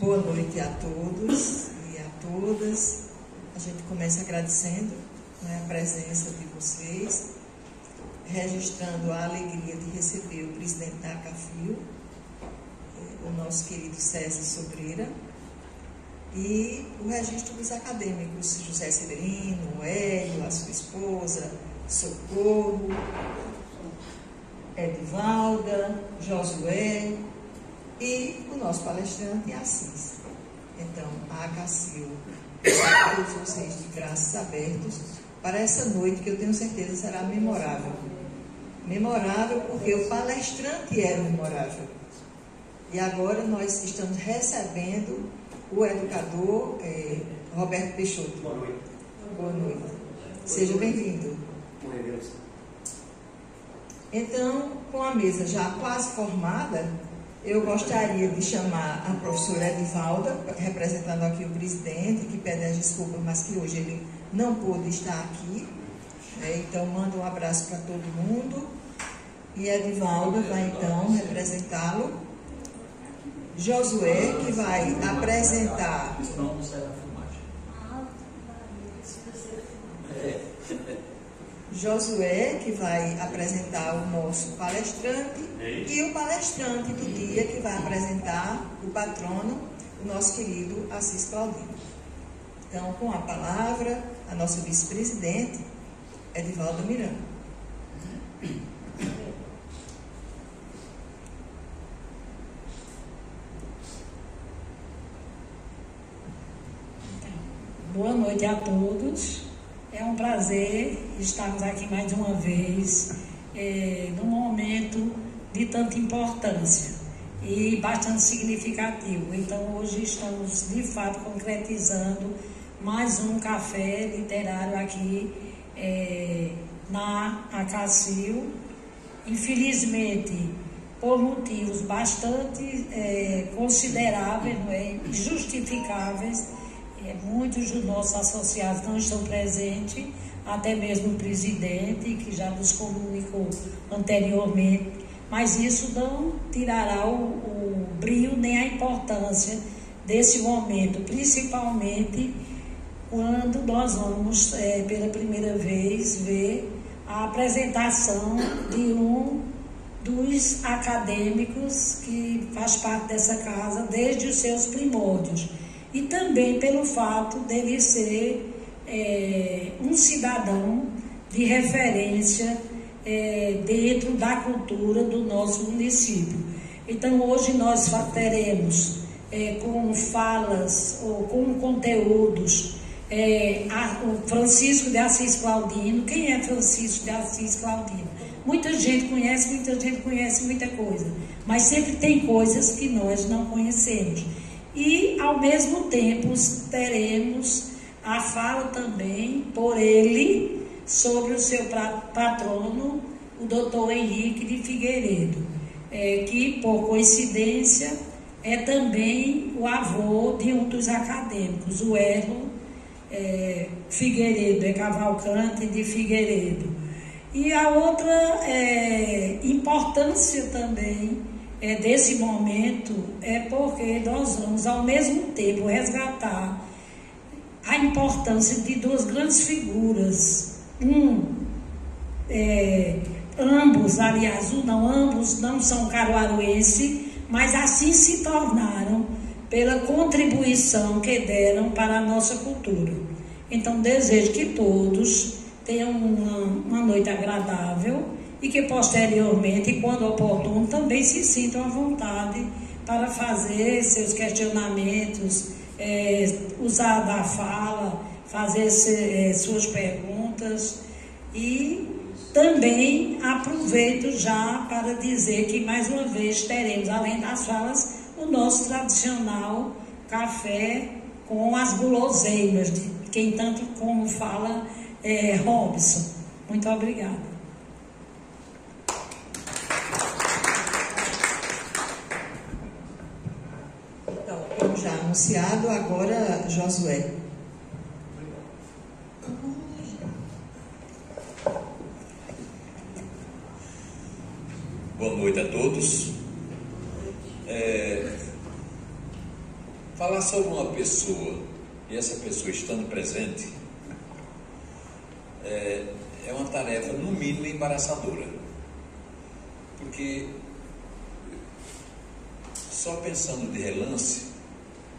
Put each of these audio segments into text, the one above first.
Boa noite a todos e a todas. A gente começa agradecendo, né, a presença de vocês, registrando a alegria de receber o presidente da ACAFIL, o nosso querido César Sobreira, e o registro dos acadêmicos, José Severino, Hélio, a sua esposa, Socorro, Edivalda, Josué e o nosso palestrante Assis. Então, a ACACIL está a todos vocês de braços abertos para essa noite que eu tenho certeza será memorável. Memorável porque o palestrante era memorável. E agora nós estamos recebendo o educador Roberto Peixoto. Boa noite. Boa noite. Seja bem-vindo. Então, com a mesa já quase formada, eu gostaria de chamar a professora Edivalda, representando aqui o presidente, que pede as desculpas, mas que hoje ele não pôde estar aqui. Então, manda um abraço para todo mundo. E Edivalda vai, então, representá-lo. Josué, que vai apresentar... Não será filmagem. Josué, que vai apresentar o nosso palestrante, e o palestrante do dia, que vai apresentar o patrono, o nosso querido Assis Claudino. Então, com a palavra, a nossa vice-presidente, Edivalda Miranda. Boa noite a todos. É um prazer estarmos aqui mais uma vez, num momento de tanta importância e bastante significativo. Então, hoje estamos, de fato, concretizando mais um café literário aqui na ACACIL. Infelizmente, por motivos bastante consideráveis, não é, justificáveis, muitos dos nossos associados não estão presentes, até mesmo o presidente, que já nos comunicou anteriormente, mas isso não tirará o brilho nem a importância desse momento, principalmente quando nós vamos, pela primeira vez, ver a apresentação de um dos acadêmicos que faz parte dessa casa desde os seus primórdios. E também pelo fato dele ser um cidadão de referência dentro da cultura do nosso município. Então, hoje nós teremos com falas ou com conteúdos o Francisco de Assis Claudino. Quem é Francisco de Assis Claudino? Muita gente conhece muita coisa, mas sempre tem coisas que nós não conhecemos. E, ao mesmo tempo, teremos a fala também por ele sobre o seu patrono, o doutor Henrique de Figueiredo, que, por coincidência, é também o avô de um dos acadêmicos, o Erlo Figueiredo, Cavalcante de Figueiredo. E a outra importância também desse momento porque nós vamos, ao mesmo tempo, resgatar a importância de duas grandes figuras. Ambos não são caruaruenses, mas assim se tornaram pela contribuição que deram para a nossa cultura. Então, desejo que todos tenham uma noite agradável e que posteriormente, quando oportuno, também se sintam à vontade para fazer seus questionamentos, usar da fala, fazer suas perguntas. E também aproveito já para dizer que mais uma vez teremos, além das falas, o nosso tradicional café com as guloseimas, de quem tanto como fala Robson. Muito obrigada. Como já anunciado, agora Josué. Boa noite a todos. Falar sobre uma pessoa, e essa pessoa estando presente, é uma tarefa, no mínimo, embaraçadora. Porque, só pensando de relance,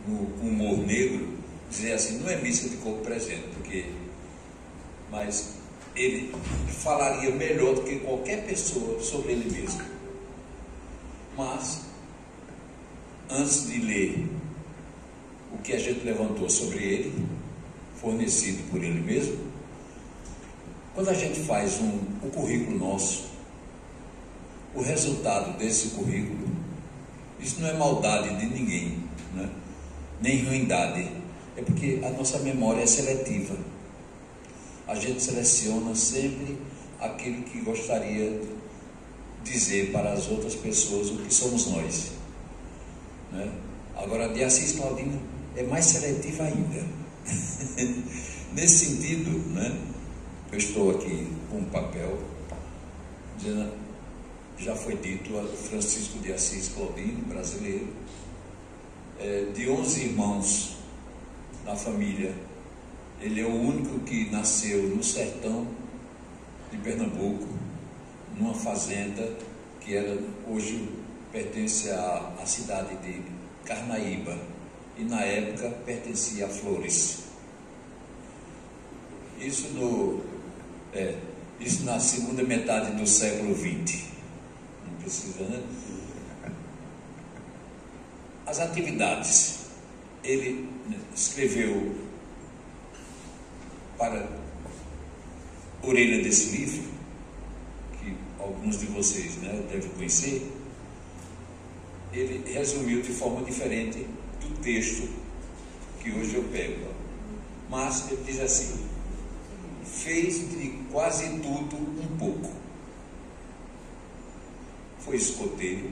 no humor negro, dizer assim, não é missa de corpo presente, mas ele falaria melhor do que qualquer pessoa sobre ele mesmo. Mas, antes de ler o que a gente levantou sobre ele, fornecido por ele mesmo, quando a gente faz o currículo nosso, o resultado desse currículo, isso não é maldade de ninguém, né? Nem ruindade, é porque a nossa memória é seletiva. A gente seleciona sempre aquilo que gostaria de dizer para as outras pessoas o que somos nós, né? Agora, de Assis Claudino é mais seletiva ainda. Nesse sentido, né, eu estou aqui com um papel dizendo, já foi dito, Francisco de Assis Claudino, brasileiro, de 11 irmãos na família, ele é o único que nasceu no sertão de Pernambuco, numa fazenda que hoje pertence à cidade de Carnaíba, e na época pertencia a Flores. Isso na segunda metade do século XX. Não precisa, né? As atividades. Ele escreveu para a orelha desse livro, que alguns de vocês, né, devem conhecer. Ele resumiu de forma diferente do texto que hoje eu pego. Mas ele diz assim: fez de quase tudo um pouco. Foi escoteiro.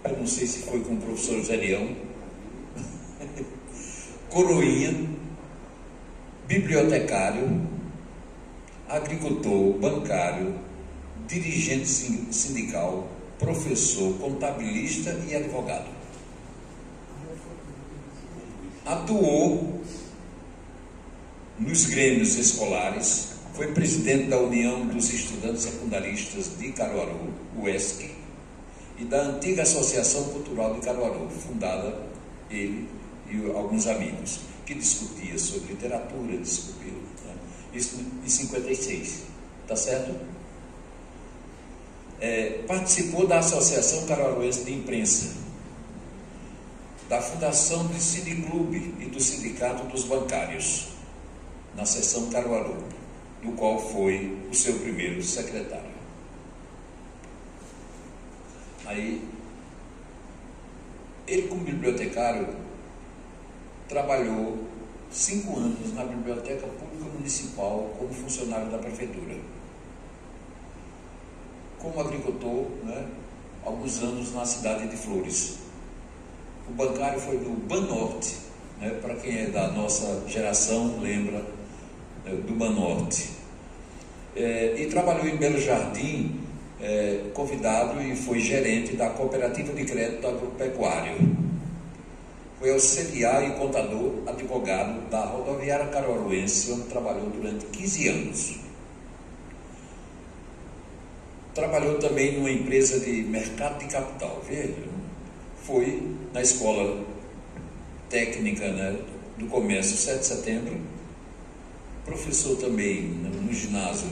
Eu não sei se foi com o professor Zé Leão. Coroinha, bibliotecário, agricultor, bancário, dirigente sindical, professor, contabilista e advogado. Atuou nos grêmios escolares, foi presidente da União dos Estudantes Secundaristas de Caruaru, UESC, e da antiga Associação Cultural de Caruaru, fundada ele e alguns amigos, que discutia sobre literatura, né? Isso em 56, tá certo? Participou da Associação Caruaruense de Imprensa, da fundação do Cineclube e do Sindicato dos Bancários, na seção Caruaru, do qual foi o seu primeiro secretário. Aí, ele, como bibliotecário, trabalhou 5 anos na Biblioteca Pública Municipal como funcionário da Prefeitura. Como agricultor, né, alguns anos na cidade de Flores. O bancário foi do Banorte, né, para quem é da nossa geração lembra do Banorte. E trabalhou em Belo Jardim, convidado, e foi gerente da Cooperativa de Crédito Agropecuário. Foi auxiliar e contador advogado da Rodoviária Caruaruense, onde trabalhou durante 15 anos. Trabalhou também numa empresa de mercado de capital, foi na Escola Técnica, né, do Comércio 7 de Setembro, professor também no ginásio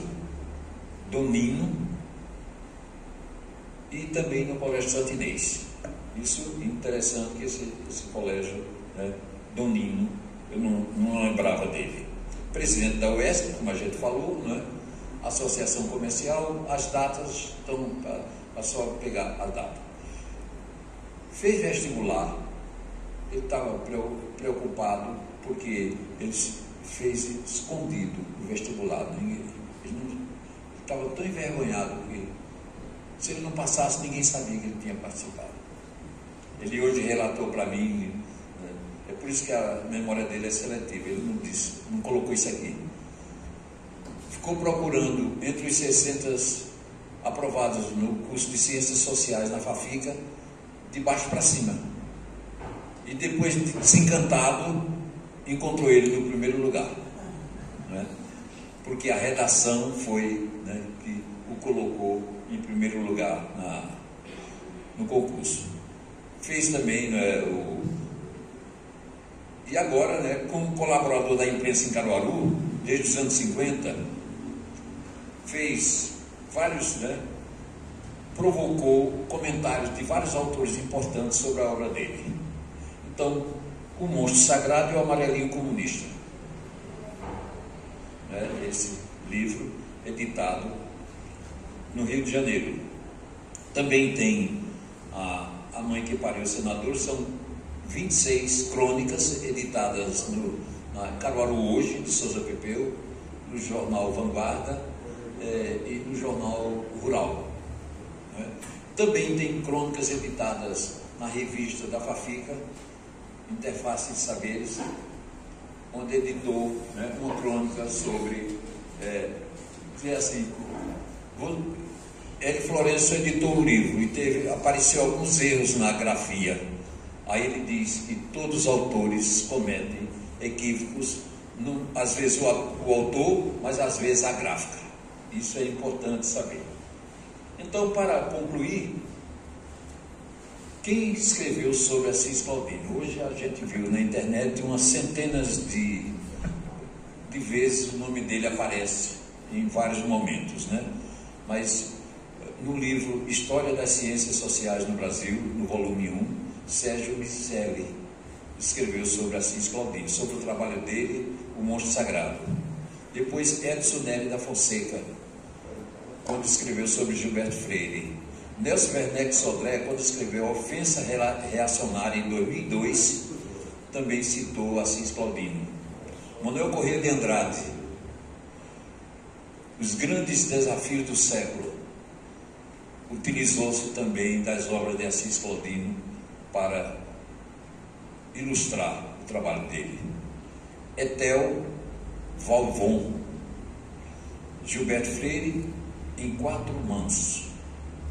Doninho e também no Colégio Santinês. Isso é interessante, que esse colégio, né, Doninho, eu não lembrava dele. Presidente da UESC, como a gente falou, né? Associação Comercial, as datas estão para só pegar a data. Fez vestibular, ele estava preocupado porque ele fez escondido o vestibular. Ele estava tão envergonhado que, se ele não passasse, ninguém sabia que ele tinha participado. Ele hoje relatou para mim, né? É por isso que a memória dele é seletiva. Ele não disse, não colocou isso aqui. Ficou procurando entre os 600 aprovados no curso de Ciências Sociais na FAFICA, de baixo para cima. e depois, desencantado, encontrou ele no primeiro lugar, né? Porque a redação foi, né, que o colocou em primeiro lugar no concurso. Fez também, né, e agora, né, como colaborador da imprensa em Caruaru, desde os anos 50, fez vários, né, provocou comentários de vários autores importantes sobre a obra dele. Então, O Monstro Sagrado e o Amarelinho Comunista, né, esse livro editado no Rio de Janeiro. Também tem A Mãe que Pariu o Senador, são 26 crônicas editadas na Caruaru Hoje, de Souza Pepeu, no jornal Vanguarda e no jornal Rural, né? Também tem crônicas editadas na revista da Fafica, Interface de Saberes, onde editou, né, uma crônica sobre, assim, Hélio Florencio editou o livro e apareceu alguns erros na grafia. Aí ele diz que todos os autores cometem equívocos, às vezes o autor, mas às vezes a gráfica. Isso é importante saber. Então, para concluir, quem escreveu sobre Assis Claudino? Hoje a gente viu na internet umas centenas de vezes o nome dele aparece em vários momentos, né? Mas no livro História das Ciências Sociais no Brasil, no volume 1, Sérgio Miceli escreveu sobre Assis Claudino, sobre o trabalho dele, O Monstro Sagrado. Depois Edson Nery da Fonseca, quando escreveu sobre Gilberto Freire. Nelson Werneck Sodré, quando escreveu A Ofensa Reacionária em 2002, também citou Assis Claudino. Manuel Corrêa de Andrade, Os Grandes Desafios do Século, utilizou-se também das obras de Assis Claudino para ilustrar o trabalho dele. Etel Valvon, Gilberto Freire em 4 Mansos,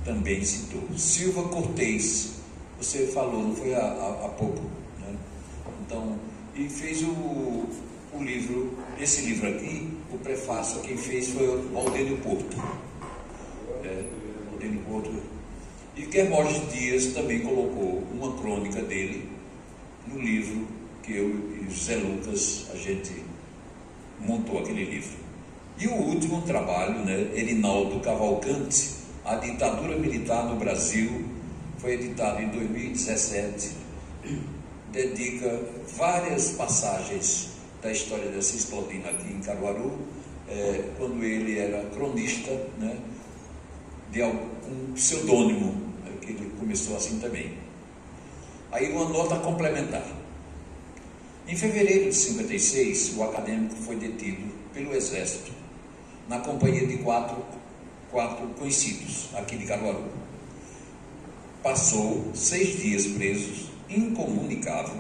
também citou. Silva Cortez, você falou, não foi há pouco, né? Então, e fez o livro, esse livro aqui, o prefácio, quem fez foi o Valdênio Porto. Valdênio Porto. E Quermorges Dias também colocou uma crônica dele no livro que eu e José Lucas, a gente montou aquele livro. E o último trabalho, né, Erinaldo Cavalcante, A Ditadura Militar no Brasil, foi editado em 2017, dedica várias passagens da história de Assis Claudino aqui em Caruaru, quando ele era cronista, né, de um pseudônimo, né, que ele começou assim também. Aí uma nota complementar. Em fevereiro de 56, o acadêmico foi detido pelo Exército, na companhia de quatro conhecidos aqui de Caruaru. Passou 6 dias presos, incomunicável,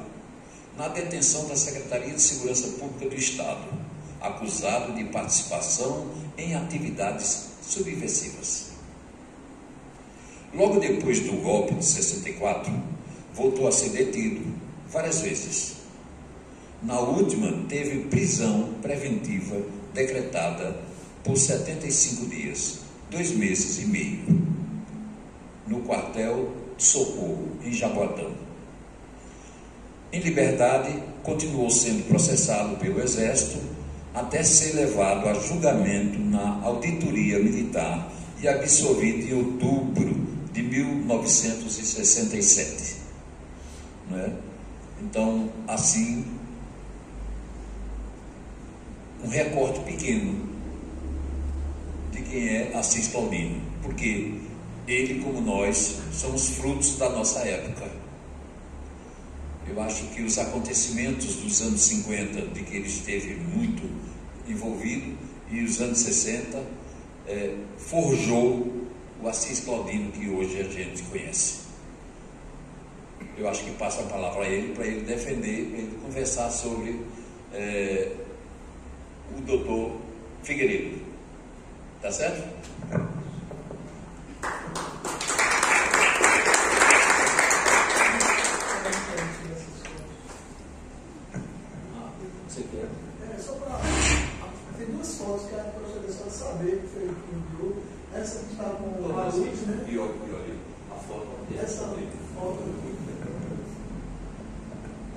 na detenção da Secretaria de Segurança Pública do Estado, acusado de participação em atividades subversivas. Logo depois do golpe de 64, voltou a ser detido várias vezes. Na última, teve prisão preventiva decretada por 75 dias, 2 meses e meio, no quartel de Socorro, em Jaboatão. Em liberdade, continuou sendo processado pelo Exército até ser levado a julgamento na auditoria militar e absolvido em outubro de 1967. Né? Então, assim, um recorte pequeno de quem é Assis Claudino, porque ele, como nós, somos frutos da nossa época. Eu acho que os acontecimentos dos anos 50, de que ele esteve muito envolvido, e os anos 60, forjou o Assis Claudino que hoje a gente conhece. Eu acho que passa a palavra a ele, para ele defender, para ele conversar sobre o doutor Figueiredo. Tá certo?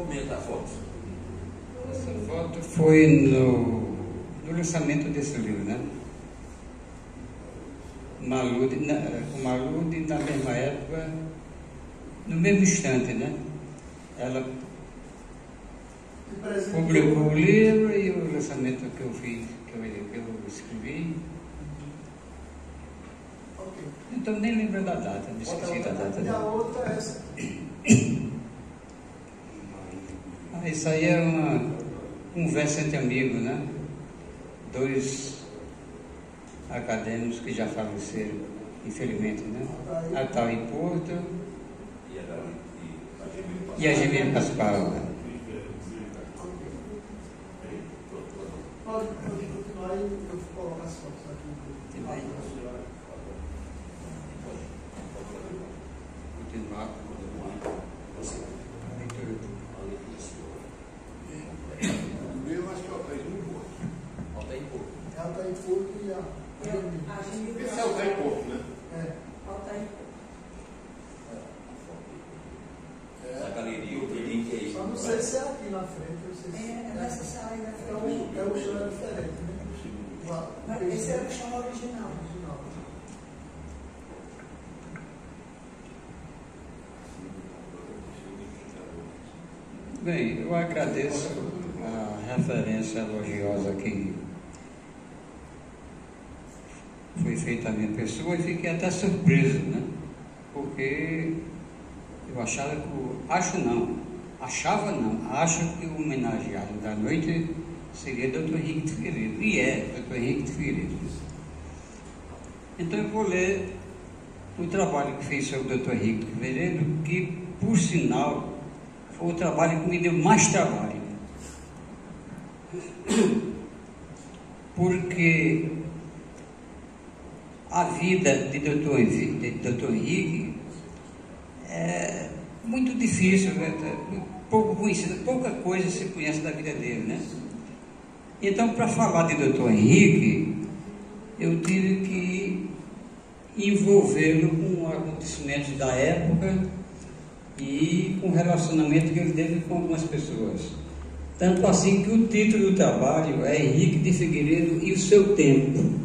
comenta a foto. Essa foto foi no lançamento desse livro, né? Malude, na mesma época, no mesmo instante, né? Ela publicou o livro e o lançamento que eu fiz, que eu escrevi. Então nem lembro da data, me esqueci da data. E a outra é essa. Isso aí é uma conversa entre amigos, né? Dois acadêmicos que já faleceram, infelizmente, né? Ataí Porto e a Gemini Pascoal. Né? Pode continuar e eu coloco as fotos aqui. Continuar. O meu acho que é o Altair Porto. Altair Porto. É Altair Porto e a Esse é o Altair Porto, né? É. Na galeria, o link aí. Só não sei se é aqui na frente. Eu sei se É nessa sala aí da frente. é o chão é diferente, né? Mas esse era o chão original. Bem, eu agradeço a referência elogiosa que foi feita à minha pessoa e fiquei até surpreso, né? Porque eu achava acho que o homenageado da noite seria Dr. Henrique de Figueiredo, e é Dr. Henrique de Figueiredo. Então eu vou ler o trabalho que fez sobre o Dr. Henrique de Figueiredo, que, por sinal, foi o trabalho que me deu mais trabalho. Porque a vida de Dr. Henrique é muito difícil, né? Pouco conhecida, pouca coisa se conhece da vida dele, né? Então, para falar de Dr. Henrique, eu tive que envolvê-lo com acontecimentos da época e com o relacionamento que ele teve com algumas pessoas. Tanto assim que o título do trabalho é Henrique de Figueiredo e o seu tempo.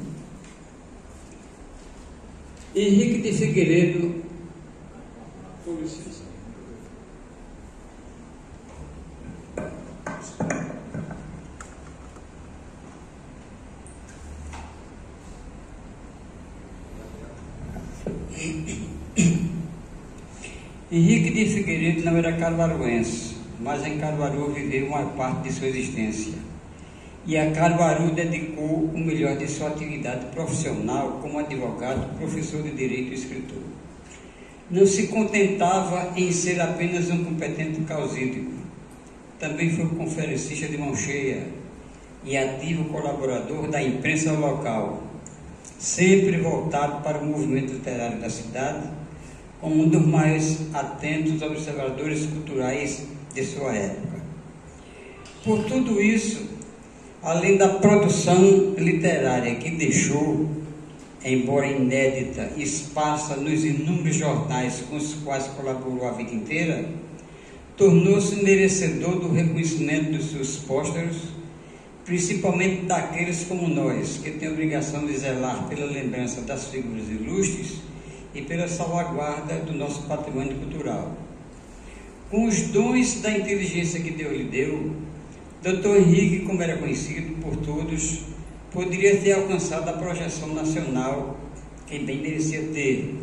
Henrique de Figueiredo, com licença. Henrique de Figueiredo não era caruaruense, mas em Caruaru viveu uma parte de sua existência. E a Caruaru dedicou o melhor de sua atividade profissional como advogado, professor de direito e escritor. Não se contentava em ser apenas um competente causídico. Também foi conferencista de mão cheia e ativo colaborador da imprensa local, sempre voltado para o movimento literário da cidade, como um dos mais atentos observadores culturais de sua época. Por tudo isso, além da produção literária que deixou, embora inédita e esparsa nos inúmeros jornais com os quais colaborou a vida inteira, tornou-se merecedor do reconhecimento dos seus pósteros, principalmente daqueles como nós, que têm a obrigação de zelar pela lembrança das figuras ilustres e pela salvaguarda do nosso patrimônio cultural. Com os dons da inteligência que Deus lhe deu, Dr. Henrique, como era conhecido por todos, poderia ter alcançado a projeção nacional que bem merecia ter,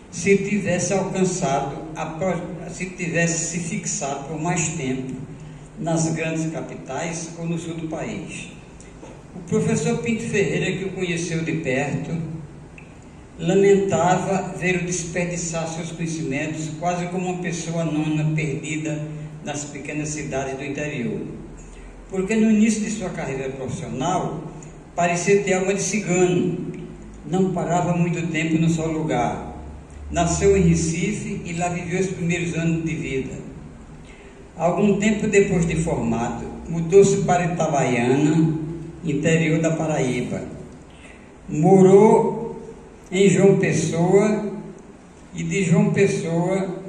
se tivesse se fixado por mais tempo nas grandes capitais ou no sul do país. O professor Pinto Ferreira, que o conheceu de perto, lamentava ver-o desperdiçar seus conhecimentos quase como uma pessoa anônima perdida nas pequenas cidades do interior. Porque no início de sua carreira profissional, parecia ter alma de cigano, não parava muito tempo no só lugar. Nasceu em Recife e lá viveu os primeiros anos de vida. Algum tempo depois de formado, mudou-se para Itabaiana, interior da Paraíba. Morou em João Pessoa e de João Pessoa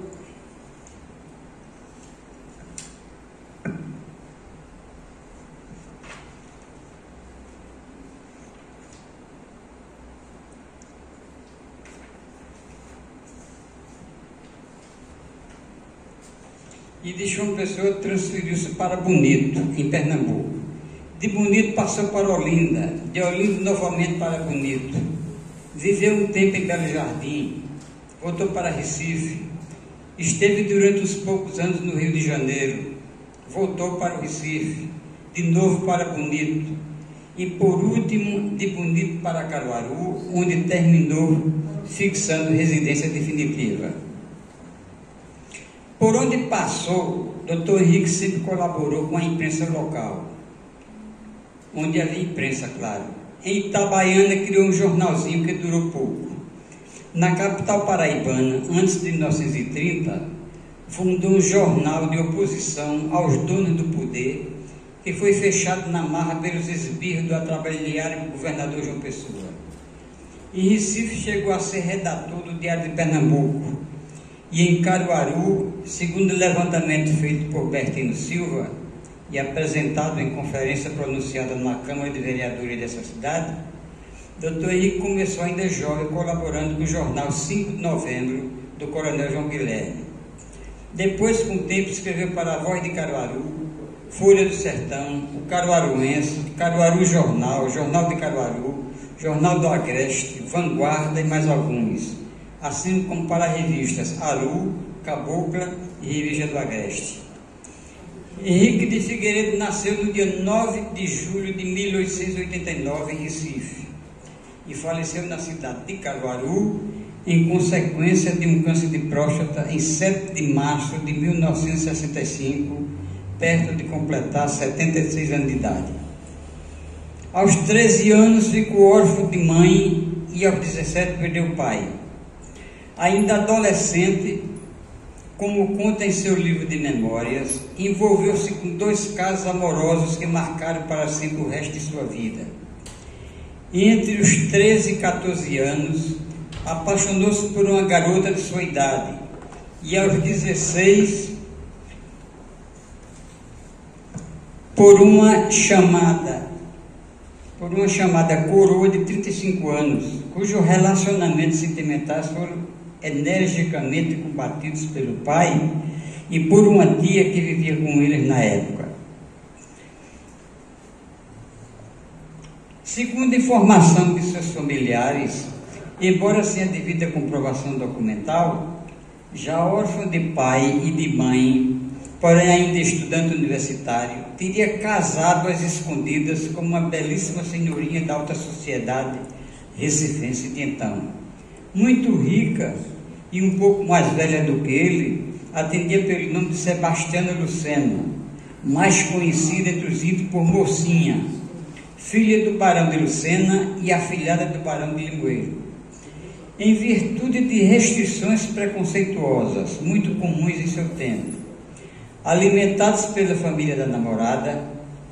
e de João Pessoa transferiu-se para Bonito, em Pernambuco. De Bonito passou para Olinda, de Olinda novamente para Bonito. Viveu um tempo em Belo Jardim, voltou para Recife, esteve durante uns poucos anos no Rio de Janeiro, voltou para o Recife, de novo para Bonito, e por último de Bonito para Caruaru, onde terminou fixando residência definitiva. Por onde passou, Dr. Henrique sempre colaborou com a imprensa local, onde havia imprensa, claro. Em Itabaiana criou um jornalzinho que durou pouco. Na capital paraibana, antes de 1930, fundou um jornal de oposição aos donos do poder, que foi fechado na marra pelos esbirros do atrabiliário governador João Pessoa. Em Recife chegou a ser redator do Diário de Pernambuco, e em Caruaru, segundo o levantamento feito por Bertino Silva e apresentado em conferência pronunciada na Câmara de Vereadores dessa cidade, Dr. Henrique começou ainda jovem colaborando com o jornal 5 de Novembro, do Coronel João Guilherme. Depois, com o tempo, escreveu para a Voz de Caruaru, Folha do Sertão, o Caruaruense, Caruaru Jornal, Jornal de Caruaru, Jornal do Agreste, Vanguarda e mais alguns, assim como para revistas Aru, Cabocla e Revista do Agreste. Henrique de Figueiredo nasceu no dia 9 de julho de 1889 em Recife e faleceu na cidade de Caruaru em consequência de um câncer de próstata em 7 de março de 1965, perto de completar 76 anos de idade. Aos 13 anos ficou órfão de mãe e aos 17 perdeu o pai. Ainda adolescente, como conta em seu livro de memórias, envolveu-se com 2 casos amorosos que marcaram para sempre o resto de sua vida. Entre os 13 e 14 anos, apaixonou-se por uma garota de sua idade e aos 16 por uma chamada coroa de 35 anos, cujos relacionamentos sentimentais foram energicamente combatidos pelo pai e por uma tia que vivia com eles na época. Segundo informação de seus familiares, embora sem a devida comprovação documental, já órfão de pai e de mãe, porém ainda estudante universitário, teria casado às escondidas com uma belíssima senhorinha da alta sociedade recifense de então. Muito rica e um pouco mais velha do que ele, atendia pelo nome de Sebastiana Lucena, mais conhecida entre os íntimos por Mocinha, filha do barão de Lucena e afilhada do barão de Limoeiro. Em virtude de restrições preconceituosas, muito comuns em seu tempo, alimentados pela família da namorada,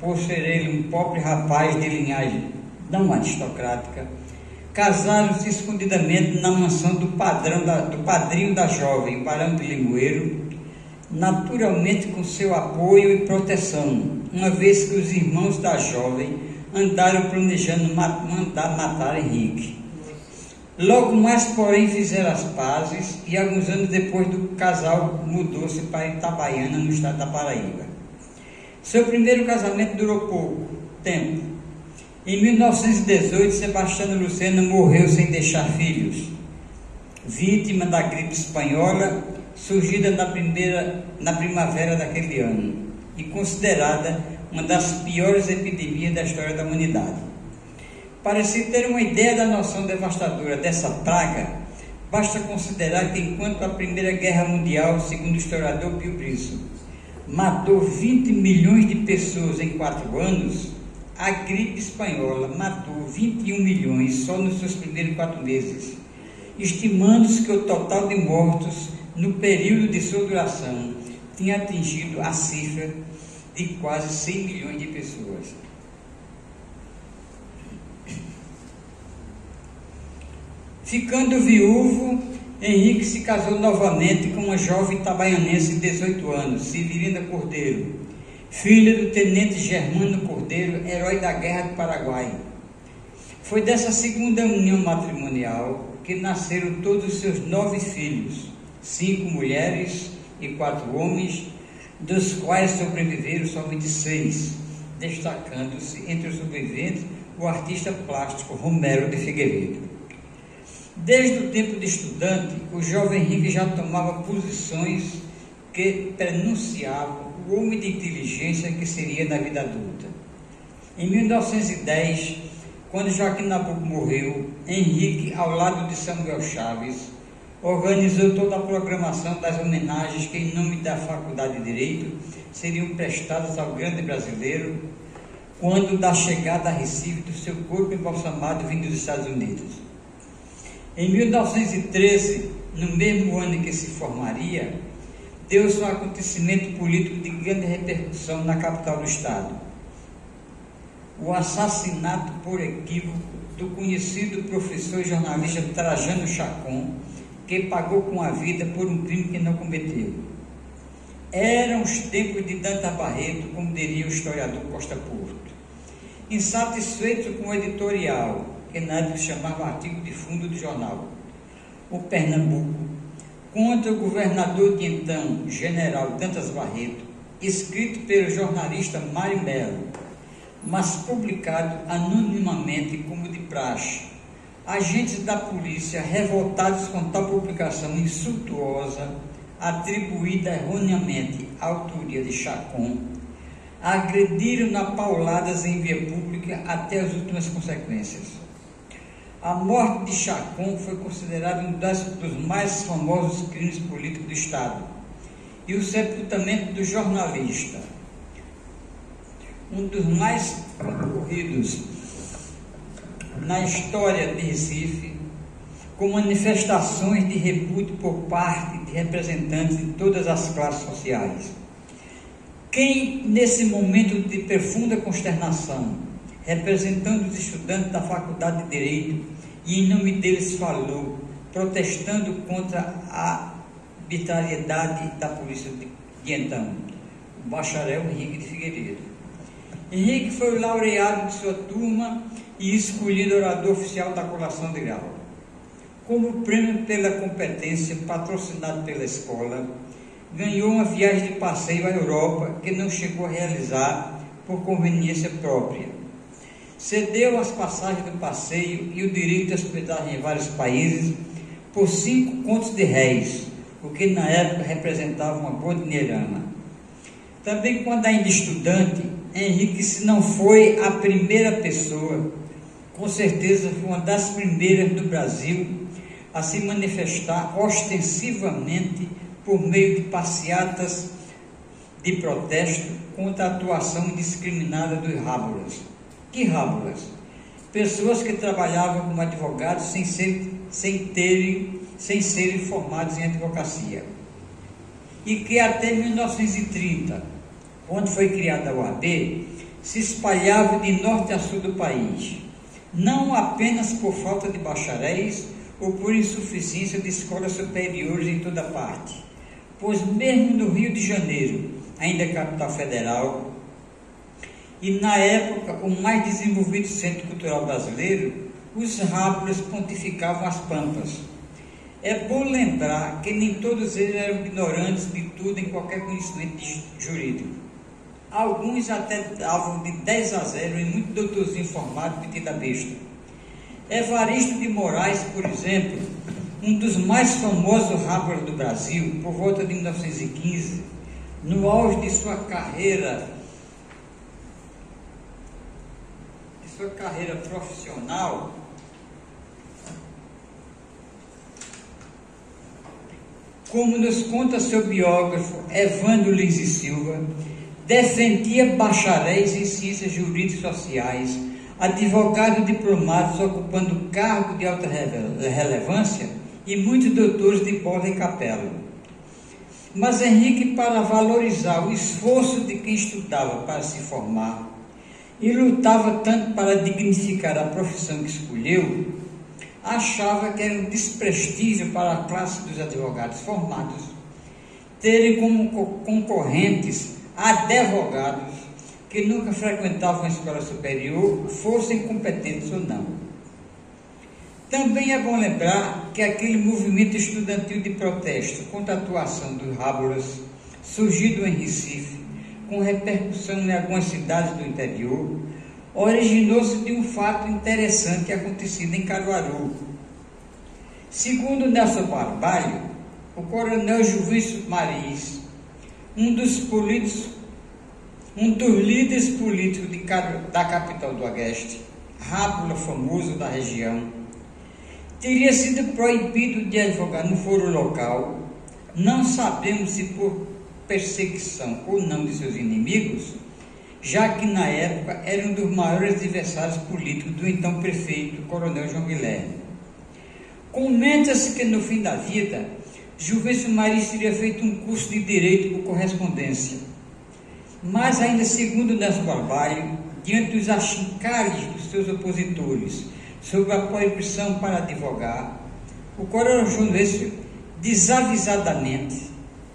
por ser ele um pobre rapaz de linhagem não aristocrática, casaram-se escondidamente na mansão do padrinho da jovem, barão de Limoeiro, naturalmente com seu apoio e proteção, uma vez que os irmãos da jovem andaram planejando mandar matar Henrique. Logo mais, porém, fizeram as pazes e alguns anos depois do casal mudou-se para Itabaiana, no estado da Paraíba. Seu primeiro casamento durou pouco tempo. Em 1918, Sebastiana Lucena morreu sem deixar filhos, vítima da gripe espanhola, surgida na primavera daquele ano e considerada uma das piores epidemias da história da humanidade. Para se ter uma ideia da noção devastadora dessa praga, basta considerar que enquanto a Primeira Guerra Mundial, segundo o historiador Pio Brisso, matou 20 milhões de pessoas em 4 anos, a gripe espanhola matou 21 milhões só nos seus primeiros 4 meses, estimando-se que o total de mortos no período de sua duração tinha atingido a cifra de quase 100 milhões de pessoas. Ficando viúvo, Henrique se casou novamente com uma jovem itabaianense de 18 anos, Severina Cordeiro, filha do tenente Germano Cordeiro, herói da Guerra do Paraguai. Foi dessa segunda união matrimonial que nasceram todos os seus 9 filhos, 5 mulheres e 4 homens, dos quais sobreviveram somente 6, destacando-se entre os sobreviventes o artista plástico Romero de Figueiredo. Desde o tempo de estudante, o jovem Henrique já tomava posições que prenunciavam o homem de inteligência que seria na vida adulta. Em 1910, quando Joaquim Nabuco morreu, Henrique, ao lado de Samuel Chaves, organizou toda a programação das homenagens que, em nome da Faculdade de Direito, seriam prestadas ao grande brasileiro quando da chegada a Recife do seu corpo embalsamado vindo dos Estados Unidos. Em 1913, no mesmo ano em que se formaria, deu-se um acontecimento político de grande repercussão na capital do estado: o assassinato por equívoco do conhecido professor e jornalista Trajano Chacon, que pagou com a vida por um crime que não cometeu. Eram os tempos de Dantas Barreto, como diria o historiador Costa Porto. Insatisfeito com o editorial, que na época se chamava Artigo de Fundo do jornal, o Pernambuco, contra o governador de então, general Dantas Barreto, escrito pelo jornalista Mário Melo, mas publicado anonimamente como de praxe, agentes da polícia, revoltados com tal publicação insultuosa, atribuída erroneamente à autoria de Chacon, agrediram-na pauladas em via pública até as últimas consequências. A morte de Chacon foi considerada um dos mais famosos crimes políticos do Estado, e o sepultamento do jornalista, um dos mais concorridos na história de Recife, com manifestações de repúdio por parte de representantes de todas as classes sociais. Quem, nesse momento de profunda consternação, representando os estudantes da Faculdade de Direito, e em nome deles falou, protestando contra a arbitrariedade da polícia de então? O bacharel Henrique de Figueiredo. Henrique foi o laureado de sua turma e escolhido orador oficial da colação de grau. Como prêmio pela competência, patrocinado pela escola, ganhou uma viagem de passeio à Europa que não chegou a realizar por conveniência própria. Cedeu as passagens do passeio e o direito de hospedagem em vários países por 5 contos de réis, o que na época representava uma boa dinheirama. Também quando ainda estudante, Henrique, se não foi a primeira pessoa, com certeza foi uma das primeiras do Brasil a se manifestar ostensivamente por meio de passeatas de protesto contra a atuação indiscriminada dos rábulas. Que rábulas? Pessoas que trabalhavam como advogados sem serem formados em advocacia. E que até 1930, quando foi criada a OAB, se espalhavam de norte a sul do país, não apenas por falta de bacharéis ou por insuficiência de escolas superiores em toda parte, pois mesmo no Rio de Janeiro, ainda capital federal, e na época o mais desenvolvido centro cultural brasileiro, os rábulas pontificavam as pampas. É bom lembrar que nem todos eles eram ignorantes de tudo em qualquer conhecimento jurídico. Alguns até davam de 10 a 0 em muito doutorzinho formado metido a besta. Evaristo de Moraes, por exemplo, um dos mais famosos rábulas do Brasil, por volta de 1915, no auge de sua carreira profissional, como nos conta seu biógrafo Evandro Lins e Silva, defendia bacharéis em ciências jurídicas sociais, advogados diplomados ocupando cargo de alta relevância e muitos doutores de bola e capela. Mas Henrique, para valorizar o esforço de quem estudava para se formar e lutava tanto para dignificar a profissão que escolheu, achava que era um desprestígio para a classe dos advogados formados terem como concorrentes advogados que nunca frequentavam a escola superior, fossem competentes ou não. Também é bom lembrar que aquele movimento estudantil de protesto contra a atuação dos rábulas surgido em Recife, com repercussão em algumas cidades do interior, originou-se de um fato interessante acontecido em Caruaru. Segundo Nelson Barbalho, o coronel Juvencio Maris, um dos líderes políticos da capital do Agreste, Rábula famoso da região, teria sido proibido de advogar no foro local, não sabemos se por perseguição ou não de seus inimigos, já que na época era um dos maiores adversários políticos do então prefeito, coronel João Guilherme. Comenta-se que no fim da vida, Juvencio Maris teria feito um curso de Direito por correspondência. Mas ainda segundo Nelson Barbalho, diante dos achincalhes dos seus opositores sobre a proibição para advogar, o coronel Juvencio desavisadamente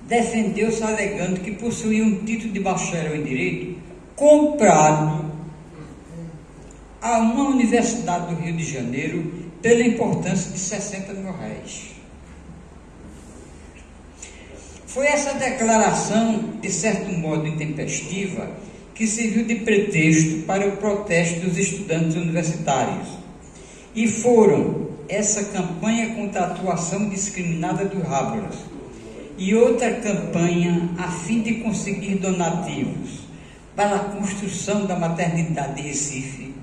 defendeu-se alegando que possuía um título de bacharel em Direito comprado a uma universidade do Rio de Janeiro pela importância de R$60 mil. Foi essa declaração, de certo modo intempestiva, que serviu de pretexto para o protesto dos estudantes universitários. E foram essa campanha contra a atuação discriminada dos Rábulas e outra campanha a fim de conseguir donativos para a construção da maternidade de Recife,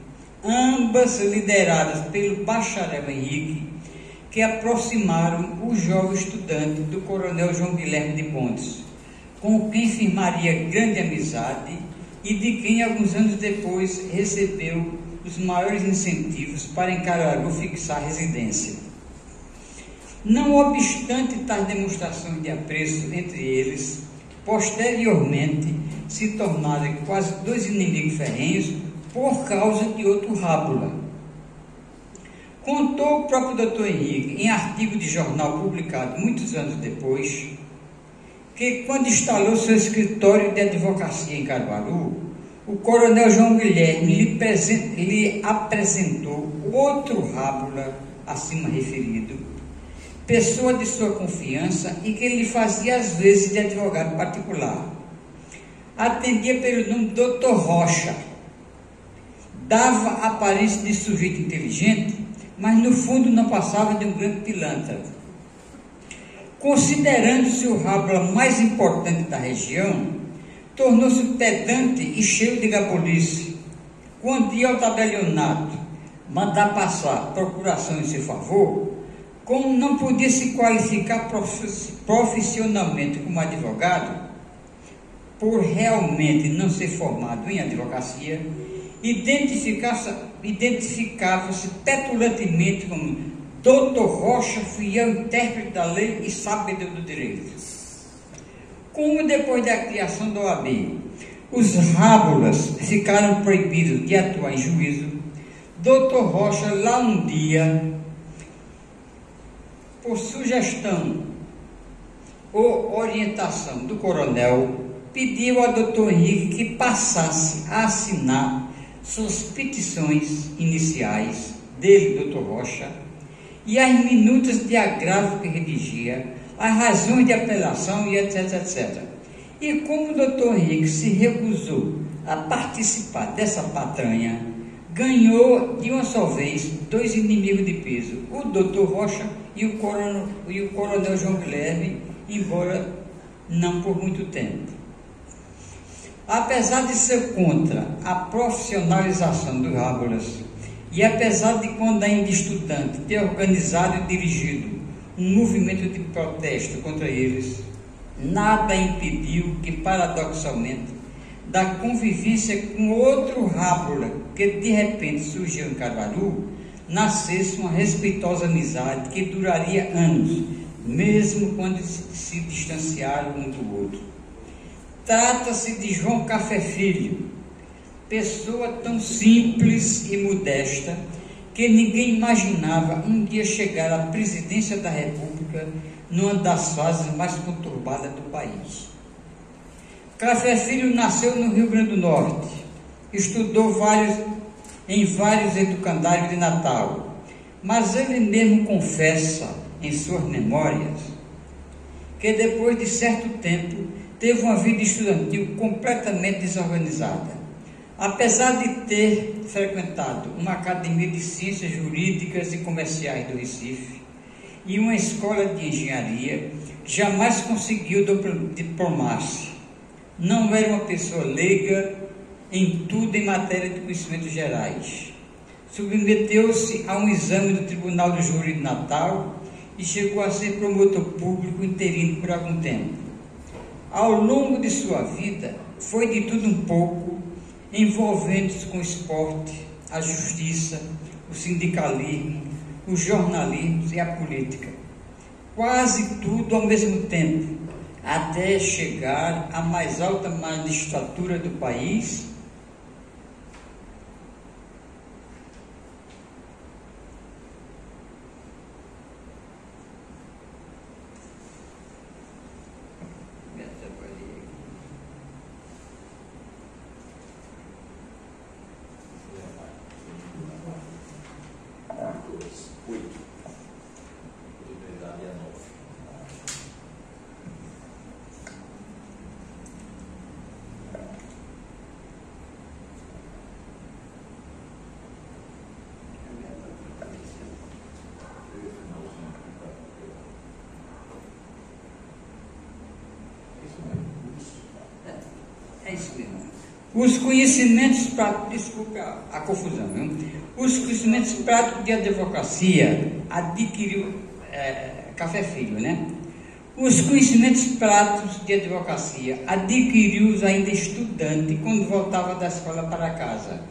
ambas lideradas pelo bacharel Henrique, que aproximaram o jovem estudante do coronel João Guilherme de Pontes, com quem firmaria grande amizade e de quem alguns anos depois recebeu os maiores incentivos para em Caruaru fixar residência. Não obstante tais demonstrações de apreço entre eles, posteriormente se tornaram quase dois inimigos ferrenhos por causa de outro Rábula. Contou o próprio Dr. Henrique, em artigo de jornal publicado muitos anos depois, que quando instalou seu escritório de advocacia em Caruaru, o coronel João Guilherme lhe apresentou outro Rábula acima referido, pessoa de sua confiança e que lhe fazia às vezes de advogado particular. Atendia pelo nome Dr. Rocha, dava aparência de sujeito inteligente, mas no fundo não passava de um grande pilantra. Considerando-se o Rábula mais importante da região, tornou-se pedante e cheio de gabolice. Quando ia ao tabelionato mandar passar procuração em seu favor, como não podia se qualificar profissionalmente como advogado, por realmente não ser formado em advocacia, identificava-se petulantemente como Dr. Rocha, fiel intérprete da lei e sabedor do direito. Como depois da criação da OAB, os Rábulas ficaram proibidos de atuar em juízo, Dr. Rocha, lá um dia, por sugestão ou orientação do coronel, pediu ao Dr. Henrique que passasse a assinar suas petições iniciais dele, Dr. Rocha, e as minutas de agravo que redigia, as razões de apelação e etc, etc. E como o Dr. Henrique se recusou a participar dessa patranha, ganhou de uma só vez dois inimigos de peso, o Dr. Rocha e o coronel João Guilherme, embora não por muito tempo. Apesar de ser contra a profissionalização dos Rábulas, e apesar de, quando ainda estudante, ter organizado e dirigido um movimento de protesto contra eles, nada impediu que, paradoxalmente, da convivência com outro Rábula que de repente surgiu em Caruaru, nascesse uma respeitosa amizade que duraria anos, mesmo quando se distanciaram um do outro. Trata-se de João Café Filho, pessoa tão simples e modesta que ninguém imaginava um dia chegar à presidência da República numa das fases mais conturbadas do país. Café Filho nasceu no Rio Grande do Norte, estudou em vários educandários de Natal, mas ele mesmo confessa em suas memórias que depois de certo tempo teve uma vida estudantil completamente desorganizada. Apesar de ter frequentado uma academia de ciências jurídicas e comerciais do Recife e uma escola de engenharia, jamais conseguiu diplomar-se. Não era uma pessoa leiga em tudo em matéria de conhecimentos gerais. Submeteu-se a um exame do Tribunal do Júri de Natal e chegou a ser promotor público interino por algum tempo. Ao longo de sua vida, foi de tudo um pouco, envolvendo-se com o esporte, a justiça, o sindicalismo, os jornalismos e a política. Quase tudo ao mesmo tempo, até chegar à mais alta magistratura do país, os conhecimentos práticos, desculpa a confusão, viu? Os conhecimentos práticos de advocacia adquiriu, Café Filho, né? Os conhecimentos práticos de advocacia adquiriu-os ainda estudante quando voltava da escola para casa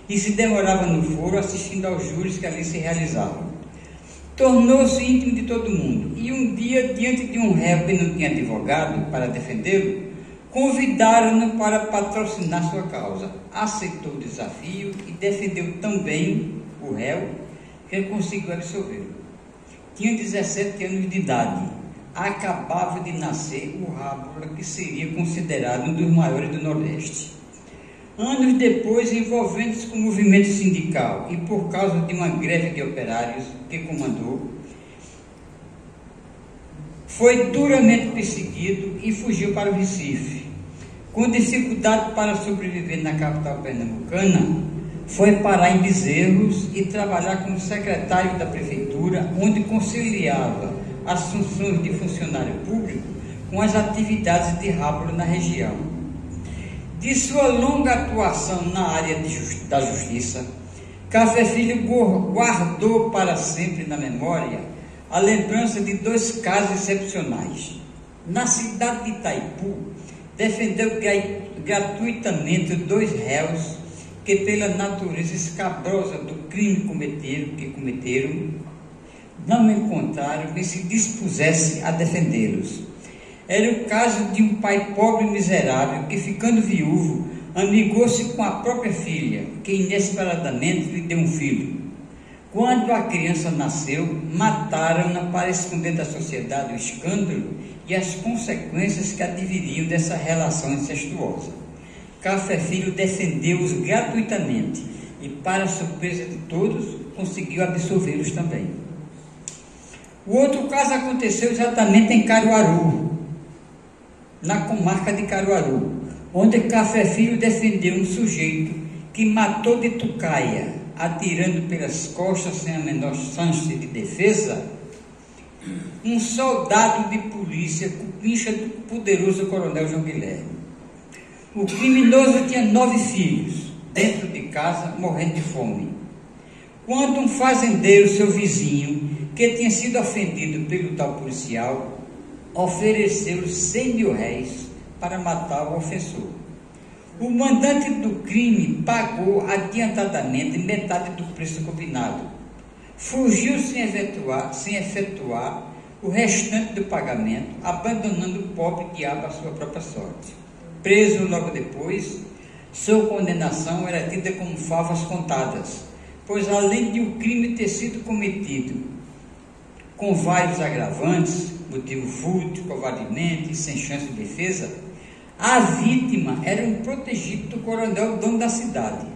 e se demorava no foro assistindo aos júris que ali se realizavam. Tornou-se íntimo de todo mundo e um dia, diante de um réu que não tinha advogado para defendê-lo, convidaram-no para patrocinar sua causa. Aceitou o desafio e defendeu tão bem o réu que conseguiu absolvê-lo. Tinha 17 anos de idade. Acabava de nascer o Rábula, que seria considerado um dos maiores do Nordeste. Anos depois, envolvendo-se com o movimento sindical e por causa de uma greve de operários que comandou, foi duramente perseguido e fugiu para o Recife. Com dificuldade para sobreviver na capital pernambucana, foi parar em Bezerros e trabalhar como secretário da prefeitura, onde conciliava as funções de funcionário público com as atividades de Rábula na região. De sua longa atuação na área da justiça, Café Filho guardou para sempre na memória a lembrança de 2 casos excepcionais. Na cidade de Itaipu, defendeu gratuitamente 2 réus que, pela natureza escabrosa do crime que cometeram, não encontraram quem se dispusesse a defendê-los. Era o caso de um pai pobre e miserável que, ficando viúvo, amigou-se com a própria filha, que inesperadamente lhe deu um filho. Quando a criança nasceu, mataram-na para esconder da sociedade o escândalo e as consequências que adviriam dessa relação incestuosa. Café Filho defendeu-os gratuitamente e, para a surpresa de todos, conseguiu absolvê-los também. O outro caso aconteceu exatamente em Caruaru, na comarca de Caruaru, onde Café Filho defendeu um sujeito que matou de tucaia, atirando pelas costas sem a menor chance de defesa, um soldado de polícia cupincha do poderoso coronel João Guilherme. O criminoso tinha 9 filhos, dentro de casa, morrendo de fome. Quando um fazendeiro, seu vizinho, que tinha sido ofendido pelo tal policial, ofereceu-lhe 100 mil réis para matar o ofensor. O mandante do crime pagou adiantadamente metade do preço combinado. Fugiu sem efetuar o restante do pagamento, abandonando o pobre diabo à sua própria sorte. Preso logo depois, sua condenação era tida como favas contadas, pois além de o crime ter sido cometido com vários agravantes, motivo fútil, covardemente, sem chance de defesa, a vítima era um protegido do coronel dono da cidade,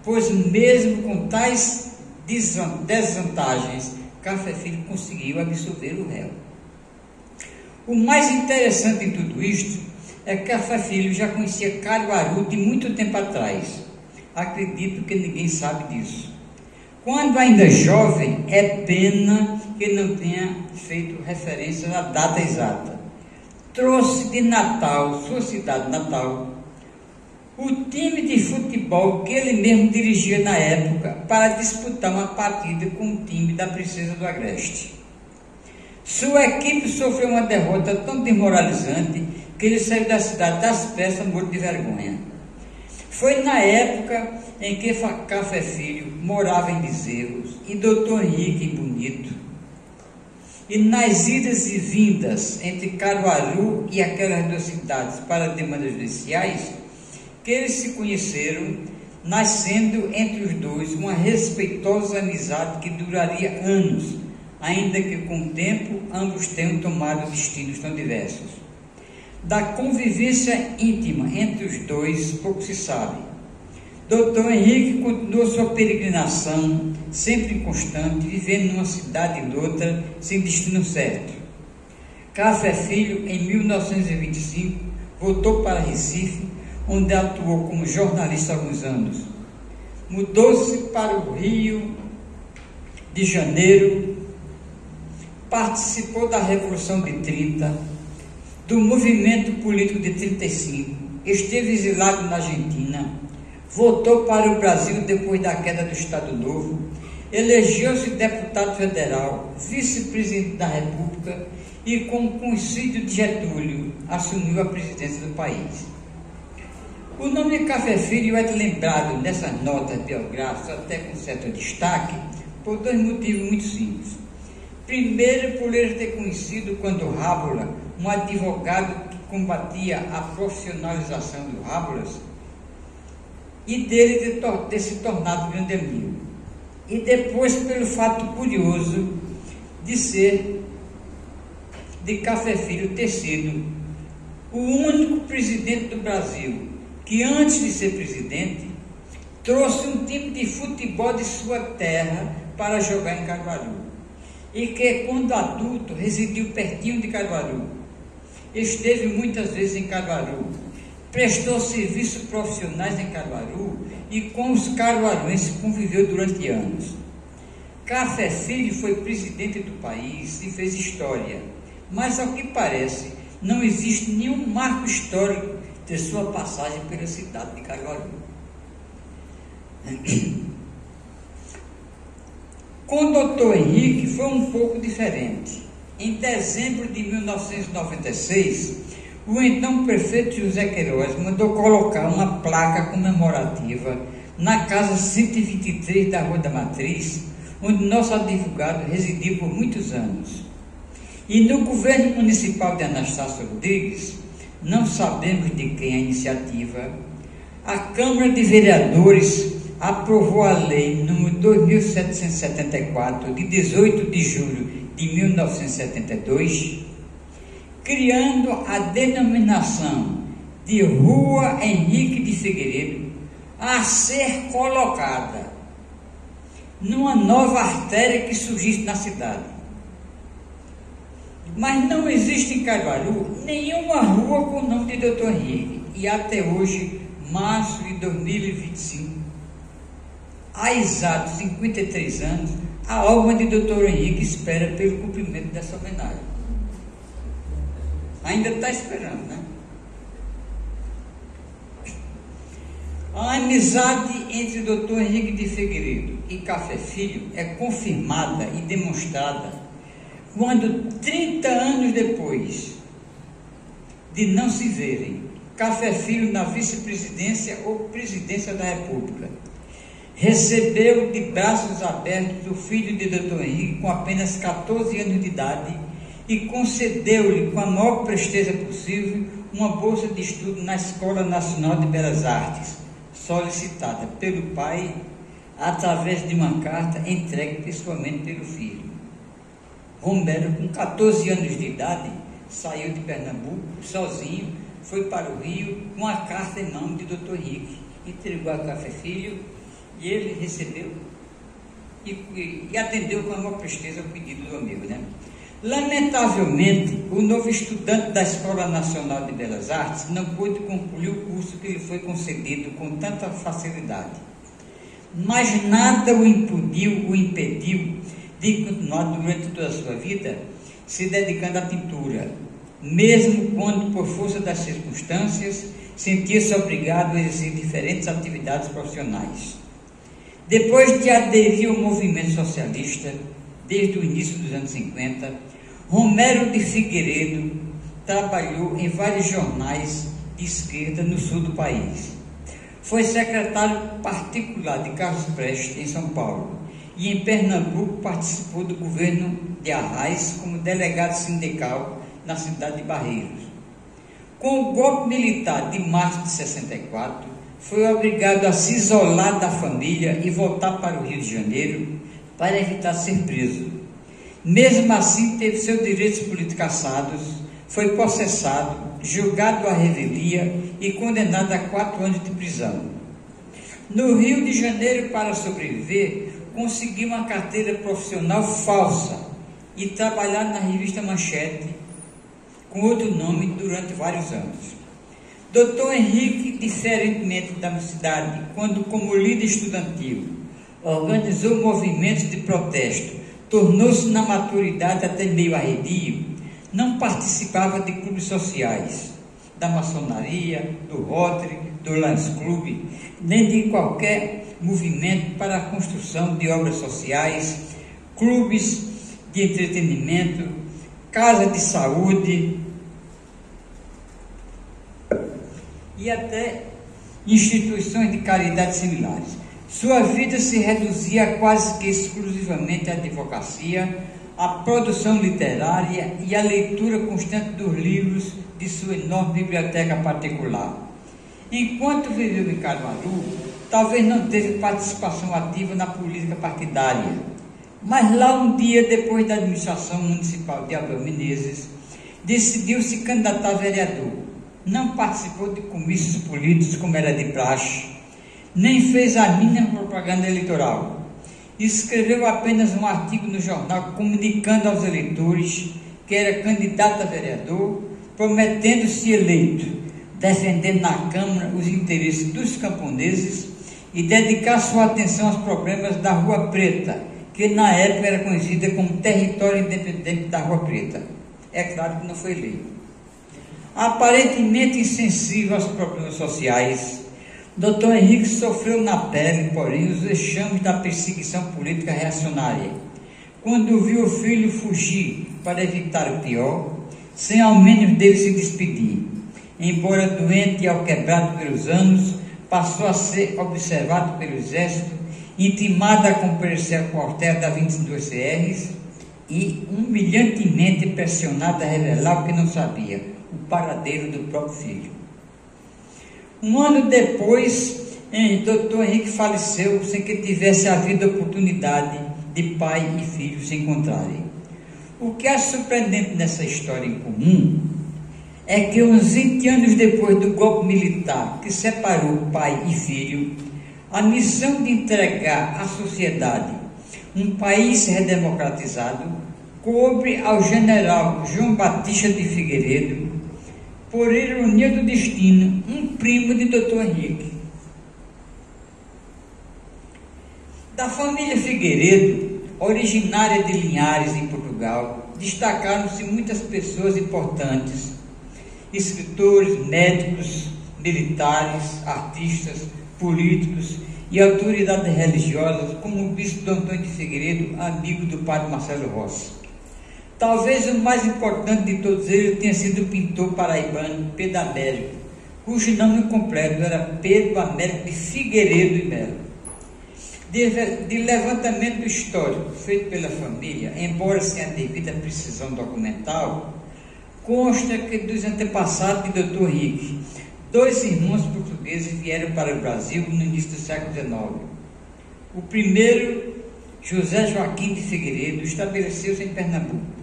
pois mesmo com tais desvantagens, Café Filho conseguiu absolver o réu. O mais interessante em tudo isto é que Café Filho já conhecia Caruaru de muito tempo atrás. Acredito que ninguém sabe disso. Quando ainda jovem, é pena que não tenha feito referência à data exata. Trouxe de Natal, sua cidade natal, o time de futebol que ele mesmo dirigia na época para disputar uma partida com o time da Princesa do Agreste. Sua equipe sofreu uma derrota tão desmoralizante que ele saiu da cidade das pressas morto de vergonha. Foi na época em que Café Filho morava em Bezerros e Doutor Henrique em Bonito. E nas idas e vindas entre Caruaru e aquelas duas cidades para demandas judiciais, que eles se conheceram, nascendo entre os dois uma respeitosa amizade que duraria anos, ainda que com o tempo ambos tenham tomado destinos tão diversos. Da convivência íntima entre os dois, pouco se sabe. Doutor Henrique continuou sua peregrinação, sempre inconstante, vivendo numa cidade e noutra, sem destino certo. Café Filho, em 1925, voltou para Recife, onde atuou como jornalista há alguns anos. Mudou-se para o Rio de Janeiro, participou da Revolução de 30, do movimento político de 35, esteve exilado na Argentina, voltou para o Brasil depois da queda do Estado Novo, elegeu-se deputado federal, vice-presidente da República e, com o concílio de Getúlio, assumiu a presidência do país. O nome de Café Filho é lembrado nessas notas biográficas, até com certo destaque, por dois motivos muito simples. Primeiro, por ele ter conhecido quando Rábula, um advogado que combatia a profissionalização do Rábulas, e dele ter se tornado grande amigo. E depois, pelo fato curioso de Café Filho ter sido o único presidente do Brasil que, antes de ser presidente, trouxe um time de futebol de sua terra para jogar em Caruaru, e que, quando adulto, residiu pertinho de Caruaru, esteve muitas vezes em Caruaru, prestou serviços profissionais em Caruaru e com os caruaruenses conviveu durante anos. Café Filho foi presidente do país e fez história, mas, ao que parece, não existe nenhum marco histórico de sua passagem pela cidade de Caruaru. Com o doutor Henrique foi um pouco diferente. Em dezembro de 1996, o então prefeito José Queiroz mandou colocar uma placa comemorativa na casa 123 da Rua da Matriz, onde nosso advogado residiu por muitos anos. E no governo municipal de Anastácio Rodrigues, não sabemos de quem a iniciativa, a Câmara de Vereadores aprovou a lei número 2774, de 18 de julho de 1972, criando a denominação de Rua Henrique de Figueiredo, a ser colocada numa nova artéria que surgisse na cidade. Mas não existe em Caruaru nenhuma rua com o nome de Doutor Henrique, e até hoje, março de 2025, há exatos 53 anos, a alma de Doutor Henrique espera pelo cumprimento dessa homenagem. Ainda está esperando, né? A amizade entre Doutor Henrique de Figueiredo e Café Filho é confirmada e demonstrada quando, 30 anos depois de não se verem, Café Filho, na vice-presidência ou presidência da República, recebeu de braços abertos o filho de Doutor Henrique com apenas 14 anos de idade e concedeu-lhe, com a maior presteza possível, uma bolsa de estudo na Escola Nacional de Belas Artes, solicitada pelo pai através de uma carta entregue pessoalmente pelo filho. Romero, com 14 anos de idade, saiu de Pernambuco sozinho, foi para o Rio com a carta em nome de Doutor Henrique, entregou a Café Filho e ele recebeu e atendeu com a maior presteza o pedido do amigo, né? Lamentavelmente, o novo estudante da Escola Nacional de Belas Artes não pôde concluir o curso que lhe foi concedido com tanta facilidade. Mas nada o impediu de continuar durante toda a sua vida se dedicando à pintura, mesmo quando, por força das circunstâncias, sentia-se obrigado a exercer diferentes atividades profissionais. Depois de aderir ao movimento socialista, desde o início dos anos 50, Romero de Figueiredo trabalhou em vários jornais de esquerda no sul do país. Foi secretário particular de Carlos Prestes, em São Paulo, e em Pernambuco participou do governo de Arraes como delegado sindical na cidade de Barreiros. Com o golpe militar de março de 64, foi obrigado a se isolar da família e voltar para o Rio de Janeiro para evitar ser preso. Mesmo assim, teve seus direitos políticos cassados, foi processado, julgado à revelia e condenado a 4 anos de prisão. No Rio de Janeiro, para sobreviver, conseguiu uma carteira profissional falsa e trabalhar na revista Manchete, com outro nome, durante vários anos. Dr. Henrique, diferentemente da mocidade, quando como líder estudantil organizou movimentos de protesto, tornou-se na maturidade até meio arredio, não participava de clubes sociais, da maçonaria, do Rotary, do Lions Club, nem de qualquer movimento para a construção de obras sociais, clubes de entretenimento, casa de saúde e até instituições de caridade similares. Sua vida se reduzia quase que exclusivamente à advocacia, à produção literária e à leitura constante dos livros de sua enorme biblioteca particular. Enquanto viveu em Caruaru, talvez não teve participação ativa na política partidária, mas lá um dia, depois da administração municipal de Abel Menezes, decidiu se candidatar a vereador. Não participou de comícios políticos como era de praxe, nem fez a mínima propaganda eleitoral. Escreveu apenas um artigo no jornal comunicando aos eleitores que era candidato a vereador, prometendo-se eleito, defendendo na Câmara os interesses dos camponeses e dedicar sua atenção aos problemas da Rua Preta, que na época era conhecida como Território Independente da Rua Preta. É claro que não foi eleito. Aparentemente insensível aos problemas sociais, Dr. Henrique sofreu na pele, porém, os vexames da perseguição política reacionária, quando viu o filho fugir para evitar o pior, sem ao menos dele se despedir. Embora doente e alquebrado pelos anos, passou a ser observado pelo Exército, intimado a comparecer ao quartel da 22 CRs e humilhantemente pressionado a revelar o que não sabia, o paradeiro do próprio filho. Um ano depois, Dr. Henrique faleceu sem que tivesse havido oportunidade de pai e filho se encontrarem. O que é surpreendente nessa história em comum é que uns 20 anos depois do golpe militar que separou pai e filho, a missão de entregar à sociedade um país redemocratizado coube ao general João Batista de Figueiredo, por ironia do destino, um primo de Dr. Henrique. Da família Figueiredo, originária de Linhares, em Portugal, destacaram-se muitas pessoas importantes, escritores, médicos, militares, artistas, políticos e autoridades religiosas, como o bispo D. Antônio de Figueiredo, amigo do padre Marcelo Rossi. Talvez o mais importante de todos eles tenha sido o pintor paraibano Pedro Américo, cujo nome completo era Pedro Américo de Figueiredo e Melo. De levantamento histórico feito pela família, embora sem a devida precisão documental, consta que dos antepassados de Dr. Henrique, 2 irmãos portugueses vieram para o Brasil no início do século XIX. O primeiro, José Joaquim de Figueiredo, estabeleceu-se em Pernambuco.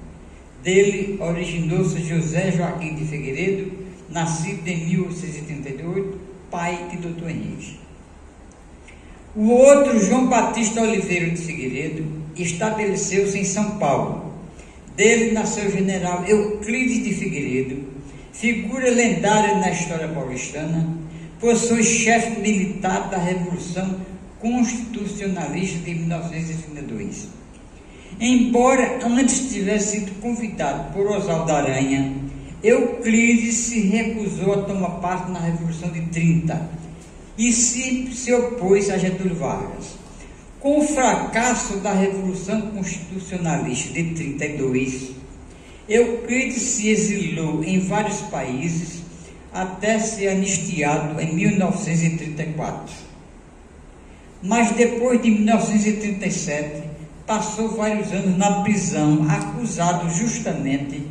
Dele originou-se José Joaquim de Figueiredo, nascido em 1838, pai de Dr. Henrique. O outro, João Batista Oliveira de Figueiredo, estabeleceu-se em São Paulo. Dele nasceu o general Euclides de Figueiredo, figura lendária na história paulistana, pois foi chefe militar da Revolução Constitucionalista de 1932. Embora antes tivesse sido convidado por Oswaldo Aranha, Euclides se recusou a tomar parte na Revolução de 30 e se opôs a Getúlio Vargas. Com o fracasso da Revolução Constitucionalista de 32, Euclides se exilou em vários países até ser anistiado em 1934. Mas depois de 1937, passou vários anos na prisão, acusado justamente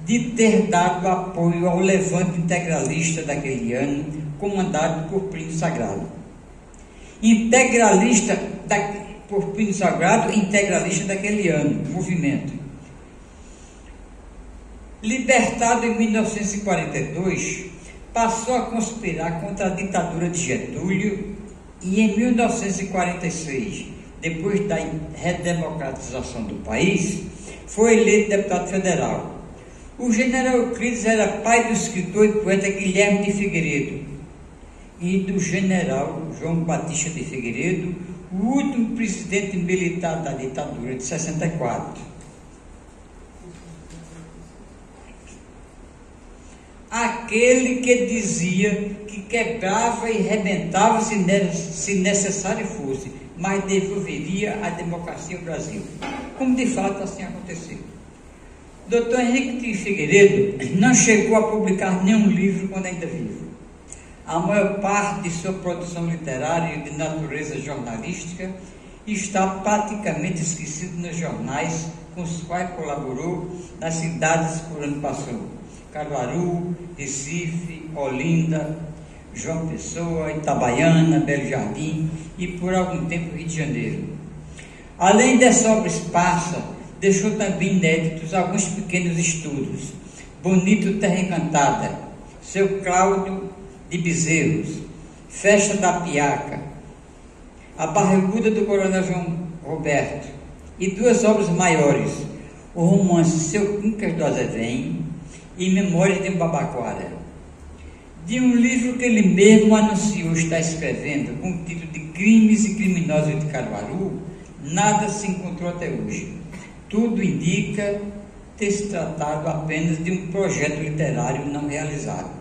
de ter dado apoio ao levante integralista daquele ano, comandado por Plínio Sagrado. Por Plínio Sagrado, integralista daquele ano, movimento. Libertado em 1942, passou a conspirar contra a ditadura de Getúlio e em 1946, depois da redemocratização do país, foi eleito deputado federal. O general Euclides era pai do escritor e poeta Guilherme de Figueiredo e do general João Batista de Figueiredo, o último presidente militar da ditadura de 64. Aquele que dizia que quebrava e rebentava se necessário fosse, mas devolveria a democracia ao Brasil, como de fato assim aconteceu. Dr. Henrique de Figueiredo não chegou a publicar nenhum livro quando ainda vivo. A maior parte de sua produção literária e de natureza jornalística está praticamente esquecida nos jornais com os quais colaborou nas cidades por onde passou: Caruaru, Recife, Olinda, João Pessoa, Itabaiana, Belo Jardim e por algum tempo Rio de Janeiro. Além dessa obra esparsa, deixou também inéditos alguns pequenos estudos: Bonito Terra Encantada, Seu Cláudio de Bezerros, Festa da Piaca, A Barriguda do Coronel João Roberto, e duas obras maiores: o romance Seu Quincas do Azevém e Memórias de um Babaquara. De um livro que ele mesmo anunciou estar escrevendo, com o título de Crimes e Criminosos de Caruaru, nada se encontrou até hoje. Tudo indica ter se tratado apenas de um projeto literário não realizado.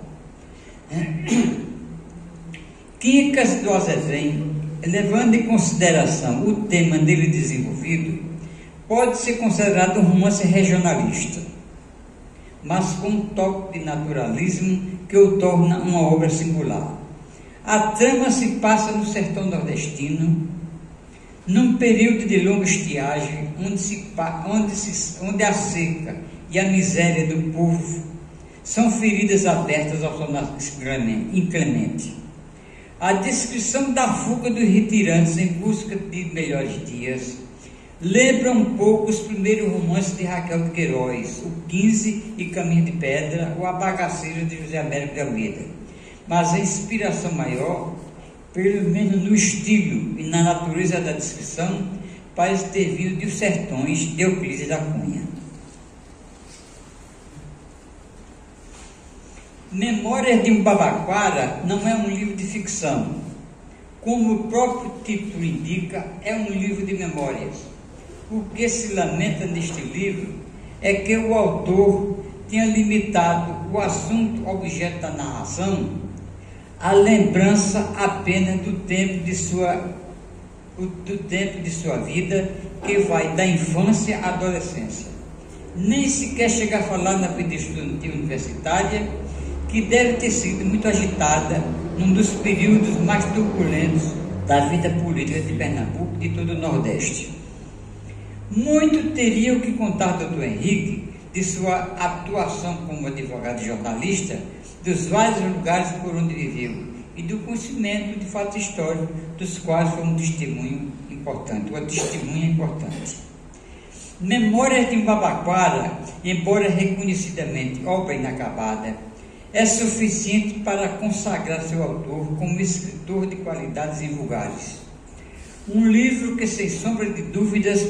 Quincas do Azevém, levando em consideração o tema dele desenvolvido, pode ser considerado um romance regionalista, mas com um toque de naturalismo que o torna uma obra singular. A trama se passa no sertão nordestino, num período de longa estiagem, onde a seca e a miséria do povo são feridas abertas ao sol inclemente. A descrição da fuga dos retirantes em busca de melhores dias lembra um pouco os primeiros romances de Raquel de Queiroz, O 15 e Caminho de Pedra, ou A Bagaceira de José Américo de Almeida, mas a inspiração maior, pelo menos no estilo e na natureza da descrição, parece ter vindo de Os Sertões de Euclides da Cunha. Memórias de um Babaquara não é um livro de ficção. Como o próprio título indica, é um livro de memórias. O que se lamenta neste livro é que o autor tenha limitado o assunto objeto da narração à lembrança apenas do tempo de sua vida, que vai da infância à adolescência. Nem sequer chega a falar na vida estudantil universitária, que deve ter sido muito agitada num dos períodos mais turbulentos da vida política de Pernambuco e de todo o Nordeste. Muito teria o que contar Dr. Henrique de sua atuação como advogado e jornalista, dos vários lugares por onde viveu e do conhecimento de fatos históricos dos quais foi um testemunho importante, uma testemunha importante. Memórias de um Babaquara, embora reconhecidamente obra inacabada, é suficiente para consagrar seu autor como escritor de qualidades invulgares. Um livro que, sem sombra de dúvidas,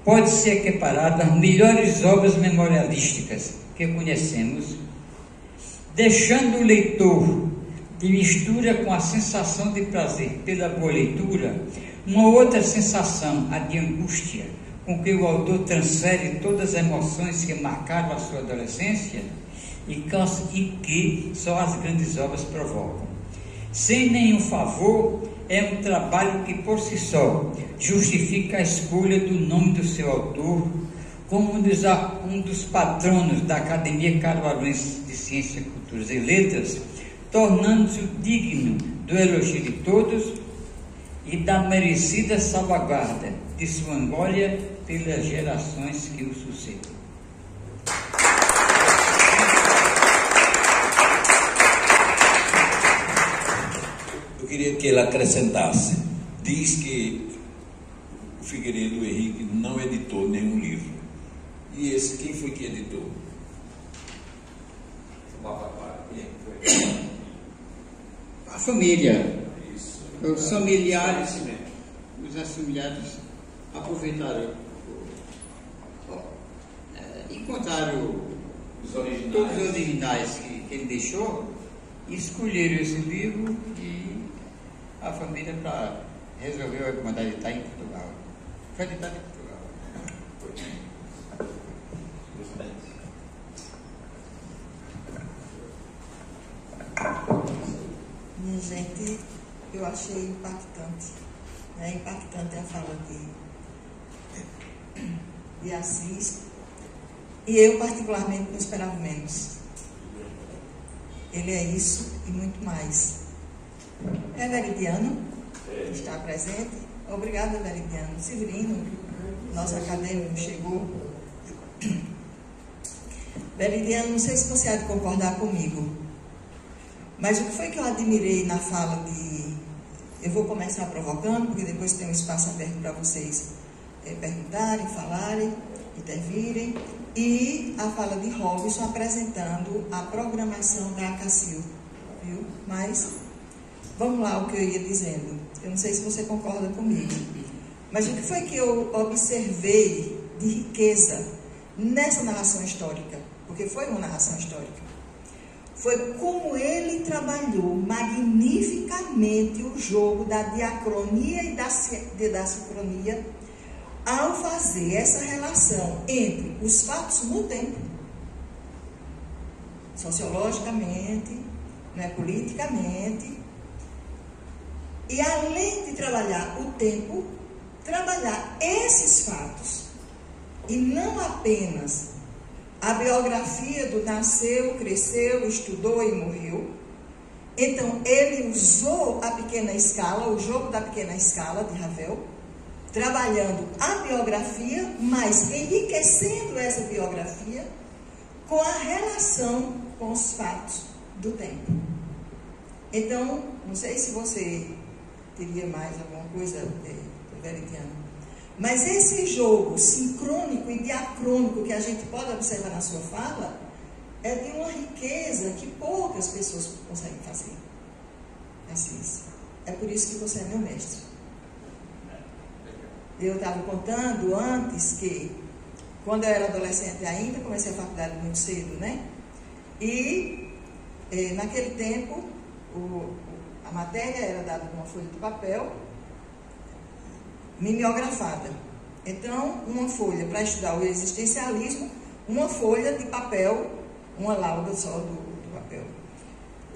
pode ser equiparado às melhores obras memorialísticas que conhecemos, deixando o leitor de mistura com a sensação de prazer pela boa leitura, uma outra sensação, a de angústia, com que o autor transfere todas as emoções que marcaram a sua adolescência e que só as grandes obras provocam. Sem nenhum favor, é um trabalho que por si só justifica a escolha do nome do seu autor como um dos patronos da Academia Caruaruense de Ciências, Culturas e Letras, tornando-se digno do elogio de todos e da merecida salvaguarda de sua glória pelas gerações que o sucedem. Eu queria que ele acrescentasse. Diz que o Figueiredo Henrique não editou nenhum livro. E esse, quem foi que editou? A família. Isso. Os familiares aproveitaram, encontraram todos os originais que ele deixou e escolheram esse livro e a família resolveu mandar editar em Portugal. Foi editado em Portugal. Minha gente, eu achei impactante. Impactante a fala de Assis. E eu, particularmente, não esperava menos. Ele é isso e muito mais. É Veridiano, que está presente. Obrigada, Veridiano. Severino, nosso acadêmico, chegou. Veridiano, não sei se você há de concordar comigo, mas o que foi que eu admirei na fala de... Eu vou começar provocando, porque depois tem um espaço aberto para vocês perguntarem, falarem, intervirem. E a fala de Robson apresentando a programação da ACACIL, viu? Mas, vamos lá o que eu ia dizendo. Eu não sei se você concorda comigo. Mas o que foi que eu observei de riqueza nessa narração histórica? Porque foi uma narração histórica. Foi como ele trabalhou magnificamente o jogo da diacronia e da sincronia ao fazer essa relação entre os fatos no tempo, sociologicamente, politicamente, e além de trabalhar o tempo, trabalhar esses fatos, e não apenas a biografia do nasceu, cresceu, estudou e morreu. Então, ele usou a pequena escala, o jogo da pequena escala de Ravel, trabalhando a biografia, mas enriquecendo essa biografia com a relação com os fatos do tempo. Então, não sei se você teria mais alguma coisa, Veridiano, mas esse jogo sincrônico e diacrônico que a gente pode observar na sua fala é de uma riqueza que poucas pessoas conseguem fazer. Assis. É por isso que você é meu mestre. Eu estava contando antes que, quando eu era adolescente ainda, comecei a faculdade muito cedo, né? E, naquele tempo, a matéria era dada numa folha de papel, mimeografada. Então, uma folha para estudar o existencialismo, uma folha de papel, uma lauda só do papel.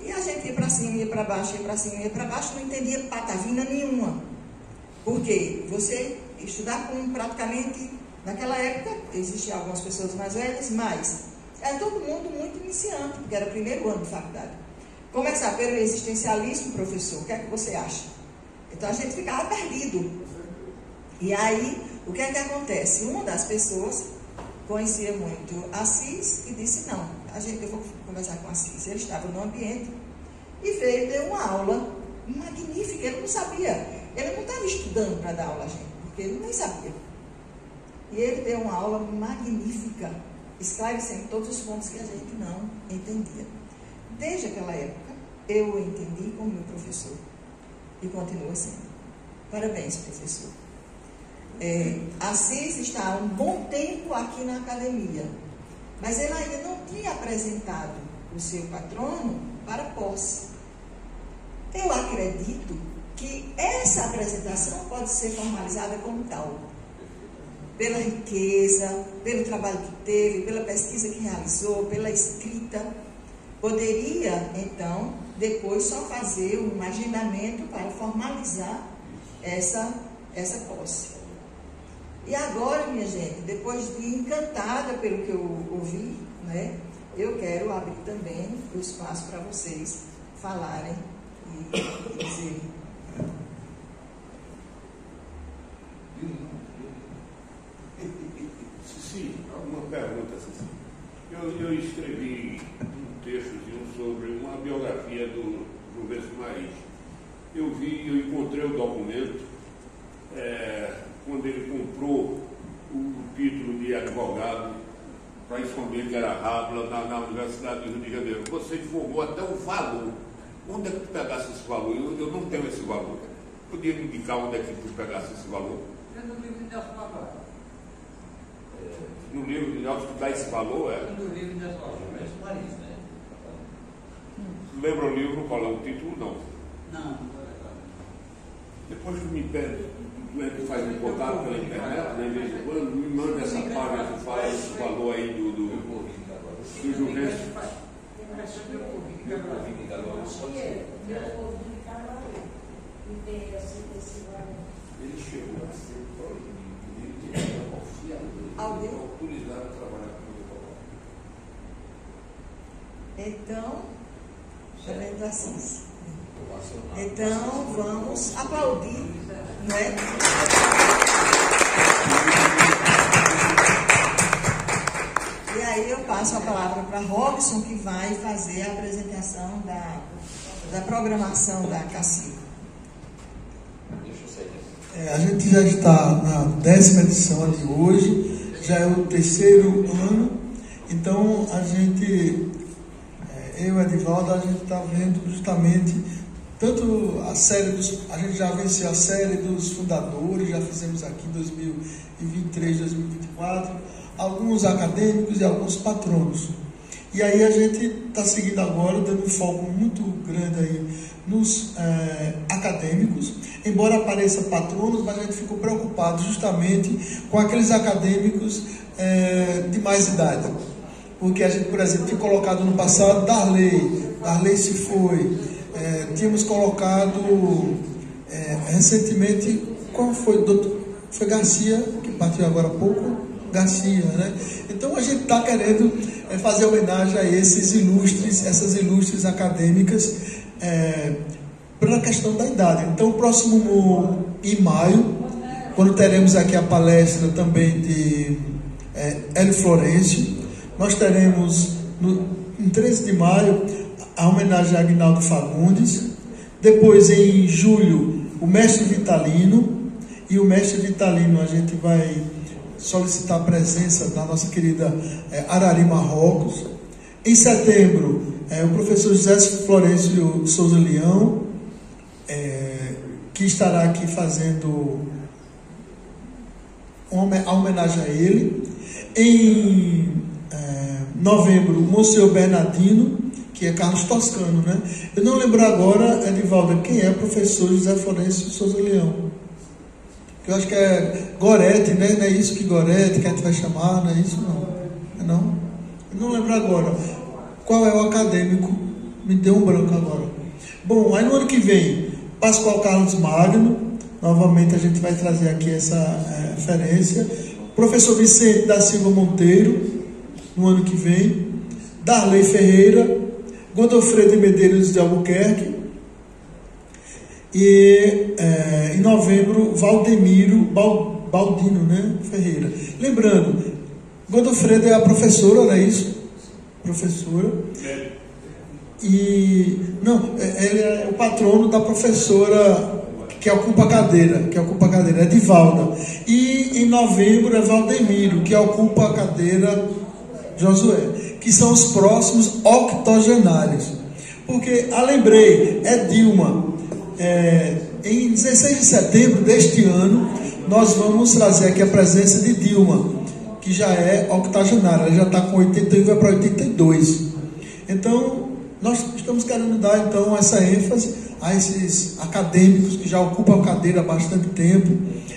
E a gente ia para cima, ia para baixo, ia para cima, ia para baixo, não entendia patavina nenhuma. Porque você estudar com praticamente, naquela época, existiam algumas pessoas mais velhas, mas era todo mundo muito iniciante, porque era o primeiro ano de faculdade. Começar pelo existencialismo, professor, o que é que você acha? Então a gente ficava perdido. E aí, o que é que acontece? Uma das pessoas conhecia muito Assis e disse, não, eu vou conversar com Assis. Ele estava no ambiente e veio, deu uma aula magnífica. Ele não sabia, ele não estava estudando para dar aula a gente, porque ele nem sabia. E ele deu uma aula magnífica, esclarecendo todos os pontos que a gente não entendia. Desde aquela época, eu o entendi como meu professor. E continua sendo. Parabéns, professor. Assis está há um bom tempo aqui na academia, mas ele ainda não tinha apresentado o seu patrono para posse. Eu acredito que essa apresentação pode ser formalizada como tal, pela riqueza, pelo trabalho que teve, pela pesquisa que realizou, pela escrita. Poderia, então, depois só fazer um agendamento para formalizar essa posse. E agora, minha gente, depois de encantada pelo que eu ouvi, né, eu quero abrir também o espaço para vocês falarem e dizerem. Sim, uma pergunta, Cici. Eu escrevi um textozinho sobre uma biografia do Juvencio Maris. Eu encontrei o documento quando ele comprou o título de advogado para esconder que era Rábula na Universidade do Rio de Janeiro. Você informou até o valor. Onde é que tu pegasse esse valor? Eu não tenho esse valor. Podia me indicar onde é que tu pegasse esse valor? No livro de Nelson Navarro. No livro de Nelson tu dá esse valor? No livro de Nelson Navarro, né? Lembra o livro? Qual é o título? Não. Não. Depois tu me pede, tu faz um contato pela internet, de vez em quando, me manda essa página que fala esse valor aí do Juvencio. Ele chegou a ser autorizado a trabalhar com o Então, Reverendo Assis. Então, vamos aplaudir, né? E aí eu passo a palavra para Robson, que vai fazer a apresentação da programação da CACIL. A gente já está na 10ª edição de hoje, já é o 3º ano, então a gente, eu e Edivaldo, a gente está vendo justamente tanto a série a gente já venceu a série dos fundadores, já fizemos aqui em 2023, 2024, alguns acadêmicos e alguns patronos. E aí a gente está seguindo agora, dando um foco muito grande aí nos acadêmicos, embora apareça patronos, mas a gente ficou preocupado justamente com aqueles acadêmicos de mais idade. Porque a gente, por exemplo, tinha colocado no passado Darley se foi, tínhamos colocado recentemente, qual foi? Foi Garcia, que partiu agora há pouco, Garcia, né? Então a gente está querendo fazer homenagem a essas ilustres acadêmicas pela questão da idade. Então, próximo em maio, quando teremos aqui a palestra também de Hélio Florencio, nós teremos em 13 de maio a homenagem a Aguinaldo Fagundes. Depois, em julho, o mestre Vitalino. E o mestre Vitalino, a gente vai solicitar a presença da nossa querida Arari Marrocos. Em setembro, o professor José Florencio Souza Leão, que estará aqui fazendo a homenagem a ele. Em novembro, o Monsenhor Bernardino, que é Carlos Toscano, né? Eu não lembro agora, Edivaldo, quem é o professor José Florencio Souza Leão. Eu acho que é Gorete, né? Não é isso que Gorete que a gente vai chamar, não é isso não? Não? Eu não lembro agora. Qual é o acadêmico? Me deu um branco agora. Bom, aí no ano que vem, Pascoal Carlos Magno, novamente a gente vai trazer aqui essa referência. Professor Vicente da Silva Monteiro, no ano que vem. Darley Ferreira, Godofredo Medeiros de Albuquerque. E em novembro, Valdemiro Baldino, né, Ferreira. Lembrando, Godofredo é a professora, não é isso? Professora. E não, ele é o patrono da professora que ocupa a cadeira, é Edivalda. E em novembro é Valdemiro, que ocupa a cadeira Josué, que são os próximos octogenários. Porque, lembrei, Dilma, em 16 de setembro deste ano, nós vamos trazer aqui a presença de Dilma, que já é octogenária, ela já está com 81, vai para 82. Então, nós estamos querendo dar então essa ênfase a esses acadêmicos que já ocupam a cadeira há bastante tempo,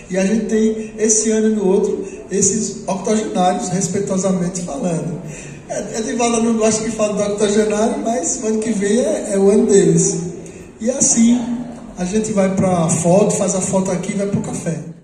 e a gente tem esse ano e no outro esses octogenários, respeitosamente falando. Edivaldo não gosta que fale do octogenário, mas o ano que vem é o ano deles. E assim, a gente vai para a foto, faz a foto aqui e vai para o café.